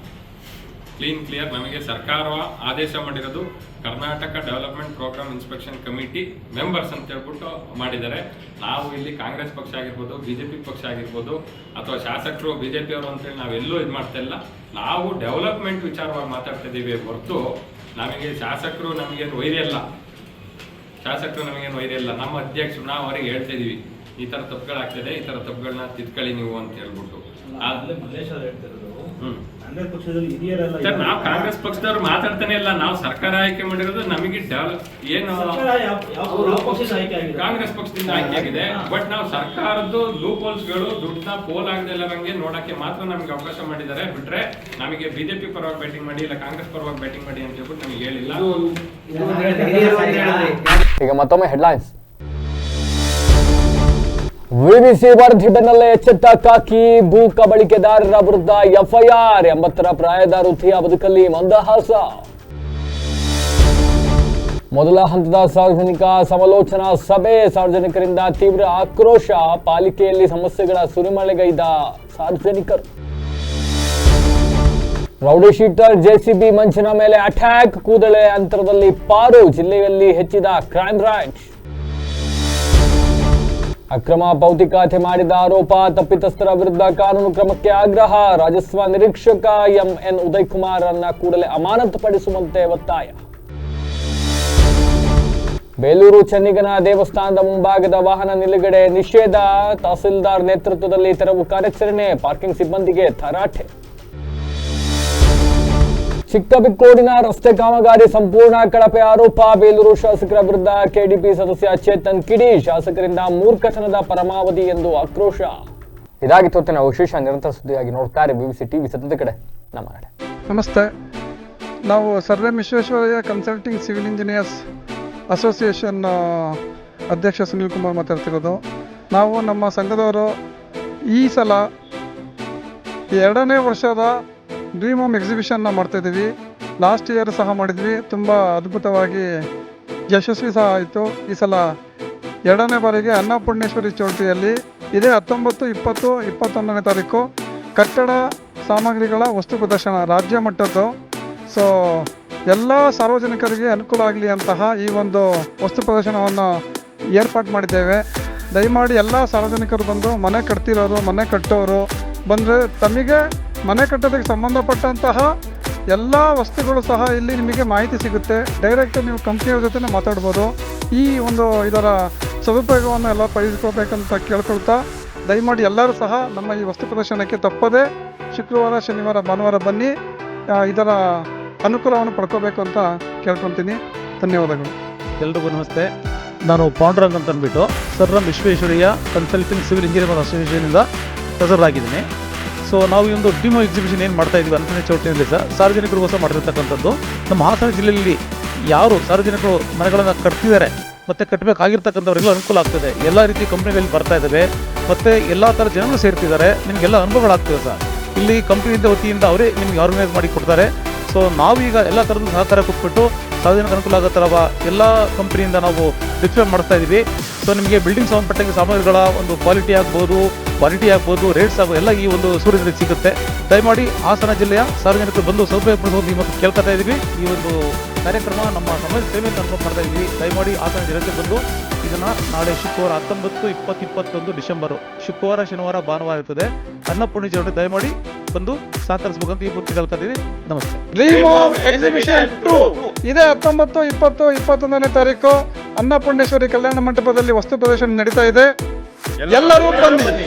ಕ್ಲಿಯರ್ ನಮಗೆ ಸರ್ಕಾರ ಆದೇಶ ಮಾಡಿರೋದು Karnataka development program inspection committee members ಅಂತ ಹೇಳ್ಬಿಟ್ಟು ಮಾಡಿದ್ದಾರೆ. ನಾವು ಇಲ್ಲಿ ಕಾಂಗ್ರೆಸ್ ಪಕ್ಷ ಆಗಿರ್ಬೋದು, BJP ಪಕ್ಷ ಆಗಿರ್ಬೋದು, ಅಥವಾ ಶಾಸಕರು BJP ಅವರು ಅಂತೇಳಿ ನಾವೆಲ್ಲೂ ಇದು ಮಾಡ್ತಾ ಇಲ್ಲ. ನಾವು ಡೆವಲಪ್ಮೆಂಟ್ ವಿಚಾರವಾಗಿ ಮಾತಾಡ್ತಾ ಇದ್ದೀವಿ ಹೊರತು ನಮಗೆ ಶಾಸಕರು ನಮಗೇನು ವೈರಿ ಅಲ್ಲ. ನಮ್ಮ ಅಧ್ಯಕ್ಷರು ನಾವು ಅವರಿಗೆ ಹೇಳ್ತಾ ಇದೀವಿ, ಈ ಥರ ತಪ್ಪುಗಳಾಗ್ತದೆ, ಈ ಥರ ತಪ್ಪುಗಳನ್ನ ತಿದ್ಕೊಳ್ಳಿ ನೀವು ಅಂತ ಹೇಳ್ಬಿಟ್ಟು. ಸರ್, ನಾವು ಕಾಂಗ್ರೆಸ್ ಪಕ್ಷದವ್ರು ಮಾತಾಡ್ತಾನೆ ಇಲ್ಲ. ನಾವು ಸರ್ಕಾರ ಆಯ್ಕೆ ಮಾಡಿರೋದು ನಮಗೆ ಏನು ಕಾಂಗ್ರೆಸ್ ಪಕ್ಷದಿಂದ ಆಯ್ಕೆ ಆಗಿದೆ. ಬಟ್ ನಾವು ಸರ್ಕಾರದ್ದು ಲೂಪ್ ಹೋಲ್ಸ್ಗಳು ದುಡ್ಡನ್ನ ಪೋಲ್ ಆಗದೆ ಇಲ್ಲದಂಗೆ ನೋಡಕ್ಕೆ ಮಾತ್ರ ನಮಗೆ ಅವಕಾಶ ಮಾಡಿದ್ದಾರೆ. ಬಿಟ್ರೆ ನಮಗೆ BJP ಪರವಾಗಿ ಬ್ಯಾಟಿಂಗ್ ಮಾಡಿ ಇಲ್ಲ ಕಾಂಗ್ರೆಸ್ ಪರವಾಗಿ ಬ್ಯಾಟಿಂಗ್ ಮಾಡಿ ಅಂತ ಹೇಳ್ಬಿಟ್ಟು ನಮಗೆ ಹೇಳಿಲ್ಲ. ಈಗ ಮತ್ತೊಮ್ಮೆ ಹೆಡ್ಲೈನ್ಸ್. ವಿವಿಸಿ ವರದಿ ಬೆನ್ನಲ್ಲೇ ಎಚ್ಚೆತ್ತ ಕಾಕಿ, ಭೂ ಕಬಳಿಕೆದಾರರ ವಿರುದ್ಧ FIR, 80ರ ಪ್ರಾಯದ ವೃದ್ಧಿಯ ಬದುಕಲ್ಲಿ ಮಂದಹಾಸ. ಮೊದಲ ಹಂತದ ಸಾರ್ವಜನಿಕ ಸಮಾಲೋಚನಾ ಸಭೆ, ಸಾರ್ವಜನಿಕರಿಂದ ತೀವ್ರ ಆಕ್ರೋಶ, ಪಾಲಿಕೆಯಲ್ಲಿ ಸಮಸ್ಯೆಗಳ ಸುರಿಮಳೆಗೈದ ಸಾರ್ವಜನಿಕರು. ರೌಡಿ ಶೀಟರ್ JCB ಮಂಚಿನ ಮೇಲೆ ಅಟ್ಯಾಕ್, ಕೂದಳೆ ಅಂತರದಲ್ಲಿ ಪಾರು, ಜಿಲ್ಲೆಯಲ್ಲಿ ಹೆಚ್ಚಿದ ಕ್ರೈಮ್ ರೇಟ್. ಅಕ್ರಮ ಭೌತಿಕಾತೆ ಮಾಡಿದ ಆರೋಪ, ತಪ್ಪಿತಸ್ಥರ ವಿರುದ್ಧ ಕಾನೂನು ಕ್ರಮಕ್ಕೆ ಆಗ್ರಹ, ರಾಜಸ್ವ ನಿರೀಕ್ಷಕ MN ಉದಯ್ ಕುಮಾರ್ ಅನ್ನ ಕೂಡಲೇ ಅಮಾನತುಪಡಿಸುವಂತೆ ಒತ್ತಾಯ. ಬೇಲೂರು ಚೆನ್ನಿಗನ ದೇವಸ್ಥಾನದ ಮುಂಭಾಗದ ವಾಹನ ನಿಲುಗಡೆ ನಿಷೇಧ, ತಹಸೀಲ್ದಾರ್ ನೇತೃತ್ವದಲ್ಲಿ ತೆರವು ಕಾರ್ಯಾಚರಣೆ, ಪಾರ್ಕಿಂಗ್ ಸಿಬ್ಬಂದಿಗೆ ತರಾಟೆ. ಚಿಕ್ಕಬಿಕ್ಕೋಡಿನ ರಸ್ತೆ ಕಾಮಗಾರಿ ಸಂಪೂರ್ಣ ಕಳಪೆ ಆರೋಪ, ಬೇಲೂರು ಶಾಸಕರ ವಿರುದ್ಧ KDP ಸದಸ್ಯ ಚೇತನ್ ಕಿಡಿ, ಶಾಸಕರಿಂದ ಮೂರ್ಖತನದ ಪರಮಾವಧಿ ಎಂದು ಆಕ್ರೋಶ. ಇದಾಗಿತ್ತು ಹೊತ್ತಿನ ವಿಶೇಷ. ನಿರಂತರ ಸುದ್ದಿಯಾಗಿ ನೋಡ್ತಾರೆ BBC TV, ಸತ್ಯದ ಕಡೆ ನಮ್ಮ ಕಡೆ. ನಮಸ್ತೆ. ನಾವು sir Visvesvaraya consulting civil engineers association ಅಧ್ಯಕ್ಷ ಸುನೀಲ್ ಕುಮಾರ್ ಮಾತಾಡ್ತಿರೋದು. ನಾವು ನಮ್ಮ ಸಂಘದವರು ಈ ಸಲ 2ನೇ ವರ್ಷದ ಡ್ರೀಮ್ ಹೋಮ್ ಎಕ್ಸಿಬಿಷನ್ನ ಮಾಡ್ತಾಯಿದ್ದೀವಿ. ಲಾಸ್ಟ್ ಇಯರ್ ಸಹ ಮಾಡಿದ್ವಿ, ತುಂಬ ಅದ್ಭುತವಾಗಿ ಯಶಸ್ವಿ ಸಹ ಆಯಿತು. ಈ ಸಲ 2ನೇ ಬಾರಿಗೆ ಅನ್ನಪೂರ್ಣೇಶ್ವರಿ ಚೌಲ್ಟ್ರಿಯಲ್ಲಿ ಇದೇ 19, 20, 21ನೇ ತಾರೀಕು ಕಟ್ಟಡ ಸಾಮಗ್ರಿಗಳ ವಸ್ತು ಪ್ರದರ್ಶನ ರಾಜ್ಯ ಮಟ್ಟದ್ದು. ಸೊ ಎಲ್ಲ ಸಾರ್ವಜನಿಕರಿಗೆ ಅನುಕೂಲ ಆಗಲಿ ಅಂತಹ ಈ ಒಂದು ವಸ್ತು ಪ್ರದರ್ಶನವನ್ನು ಏರ್ಪಾಡು ಮಾಡಿದ್ದೇವೆ. ದಯಮಾಡಿ ಎಲ್ಲ ಸಾರ್ವಜನಿಕರು ಬಂದು ಮನೆ ಕಟ್ತಿರೋರು, ಮನೆ ಕಟ್ಟೋರು ಬಂದರೆ ತಮಗೆ ಮನೆ ಕಟ್ಟೋದಕ್ಕೆ ಸಂಬಂಧಪಟ್ಟಂತಹ ಎಲ್ಲ ವಸ್ತುಗಳು ಸಹ ಇಲ್ಲಿ ನಿಮಗೆ ಮಾಹಿತಿ ಸಿಗುತ್ತೆ. ಡೈರೆಕ್ಟ್ ನೀವು ಕಂಪ್ನಿಯವ್ರ ಜೊತೆ ಮಾತಾಡ್ಬೋದು. ಈ ಒಂದು ಇದರ ಸದುಪಯೋಗವನ್ನು ಎಲ್ಲ ಪಡೆದುಕೋಬೇಕಂತ ಕೇಳ್ಕೊಳ್ತಾ, ದಯಮಾಡಿ ಎಲ್ಲರೂ ಸಹ ನಮ್ಮ ಈ ವಸ್ತು ಪ್ರದರ್ಶನಕ್ಕೆ ತಪ್ಪದೆ ಶುಕ್ರವಾರ, ಶನಿವಾರ, ಭಾನುವಾರ ಬನ್ನಿ, ಇದರ ಅನುಕೂಲವನ್ನು ಪಡ್ಕೋಬೇಕು ಅಂತ ಕೇಳ್ಕೊತೀನಿ. ಧನ್ಯವಾದಗಳು. ಎಲ್ರಿಗೂ ನಮಸ್ತೆ. ನಾನು ಪಾಂಡುರಂಗ್ ಅಂತ ಅಂದ್ಬಿಟ್ಟು sir Visvesvaraya consulting civil engineer ಅಸೋಸಿಯೇಷನಿಂದ ಟ್ರೆಸರಾಗಿದ್ದೀನಿ. ಸೊ ನಾವು ಈ ಒಂದು ಡ್ರೀಮ್ ಎಕ್ಸಿಬಿಷನ್ ಏನು ಮಾಡ್ತಾ ಇದ್ದೀವಿ ಅಂತಲೇ ಚೌಟ್ರಿಯಲ್ಲಿ ಸಾರ್ವಜನಿಕರಿಗೋಸ್ಕರ ಮಾಡಿರ್ತಕ್ಕಂಥದ್ದು. ನಮ್ಮ ಹಾಸನ ಜಿಲ್ಲೆಯಲ್ಲಿ ಯಾರು ಸಾರ್ವಜನಿಕರು ಮನೆಗಳನ್ನು ಕಟ್ತಿದ್ದಾರೆ ಮತ್ತು ಕಟ್ಟಬೇಕಾಗಿರ್ತಕ್ಕಂಥವ್ರಿಗೆಲ್ಲ ಅನುಕೂಲ ಆಗ್ತದೆ. ಎಲ್ಲ ರೀತಿ ಕಂಪ್ನಿಗಳಲ್ಲಿ ಬರ್ತಾ ಇದ್ದಾವೆ ಮತ್ತು ಎಲ್ಲ ಥರ ಜನಗಳು ಸೇರ್ತಿದ್ದಾರೆ. ನಿಮಗೆಲ್ಲ ಅನುಭವಗಳಾಗ್ತದೆ ಸರ್. ಇಲ್ಲಿ ಕಂಪ್ನಿಯಿಂದ ವತಿಯಿಂದ ಅವರೇ ನಿಮಗೆ ಆರ್ಗನೈಸ್ ಮಾಡಿ ಕೊಡ್ತಾರೆ. ಸೊ ನಾವೀಗ ಎಲ್ಲ ಥರದ ಸಹಕಾರ ಕೊಟ್ಬಿಟ್ಟು ಸಾರ್ವಜನಿಕ ಅನುಕೂಲ ಆಗೋ ಥರ ಎಲ್ಲ ಕಂಪ್ನಿಯಿಂದ ನಾವು ಡಿಸ್ಪ್ಲೇ ಮಾಡ್ತಾ ಇದ್ದೀವಿ. ಸೊ ನಿಮಗೆ ಬಿಲ್ಡಿಂಗ್ ಸಂಬಂಧಪಟ್ಟಂಗೆ ಸಾಮಗ್ರಿಗಳ ಒಂದು ಕ್ವಾಲಿಟಿ ಆಗ್ಬೋದು, ರೇಟ್ಸ್ ಆಗ್ಬೋದು, ಎಲ್ಲ ಈ ಒಂದು ಸೂರ್ಯದಲ್ಲಿ ಸಿಗುತ್ತೆ. ದಯಮಾಡಿ ಹಾಸನ ಜಿಲ್ಲೆಯ ಸಾರ್ವಜನಿಕರು ಬಂದು ಸದುಪಯೋಗ ಪಡಿಸೋದು ಇವತ್ತು ಕೇಳ್ಕೊತಾ ಇದ್ದೀವಿ. ಈ ಒಂದು ಕಾರ್ಯಕ್ರಮ ನಮ್ಮ ಸಮಾಜ ಸೇವೆ ಅನುಭವ ಮಾಡ್ತಾ ಇದ್ದೀವಿ. ದಯಮಾಡಿ ಹಾಸನ ಜಿಲ್ಲೆಗೆ ಬಂದು ಇದನ್ನು ನಾಳೆ ಶುಕ್ರವಾರ 19, 20, 21 ಡಿಸೆಂಬರು ಶುಕ್ರವಾರ, ಶನಿವಾರ, ಭಾನುವಾರ ಇರ್ತದೆ. ಅನ್ನಪೂರ್ಣಿ ಚೌಟ್ರಿ ದಯಮಾಡಿ ಬಂದು ಸಹಕರಿಸಬೇಕಂತ ಈ ಪೂರ್ತಿ ಕೇಳ್ತಾ ಇದ್ದೀವಿ. ನಮಸ್ತೆ. ಡ್ರೀಮ್ ಹೋಮ್ ಎಕ್ಸಿಬಿಷನ್ 2 ಇದೇ 19, 20, 21ನೇ ತಾರೀಕು ಅನ್ನಪೂರ್ಣೇಶ್ವರಿ ಕಲ್ಯಾಣ ಮಂಟಪದಲ್ಲಿ ವಸ್ತು ಪ್ರದರ್ಶನ ನಡೀತಾ ಇದೆ. ಎಲ್ಲರೂ ಬನ್ನಿ.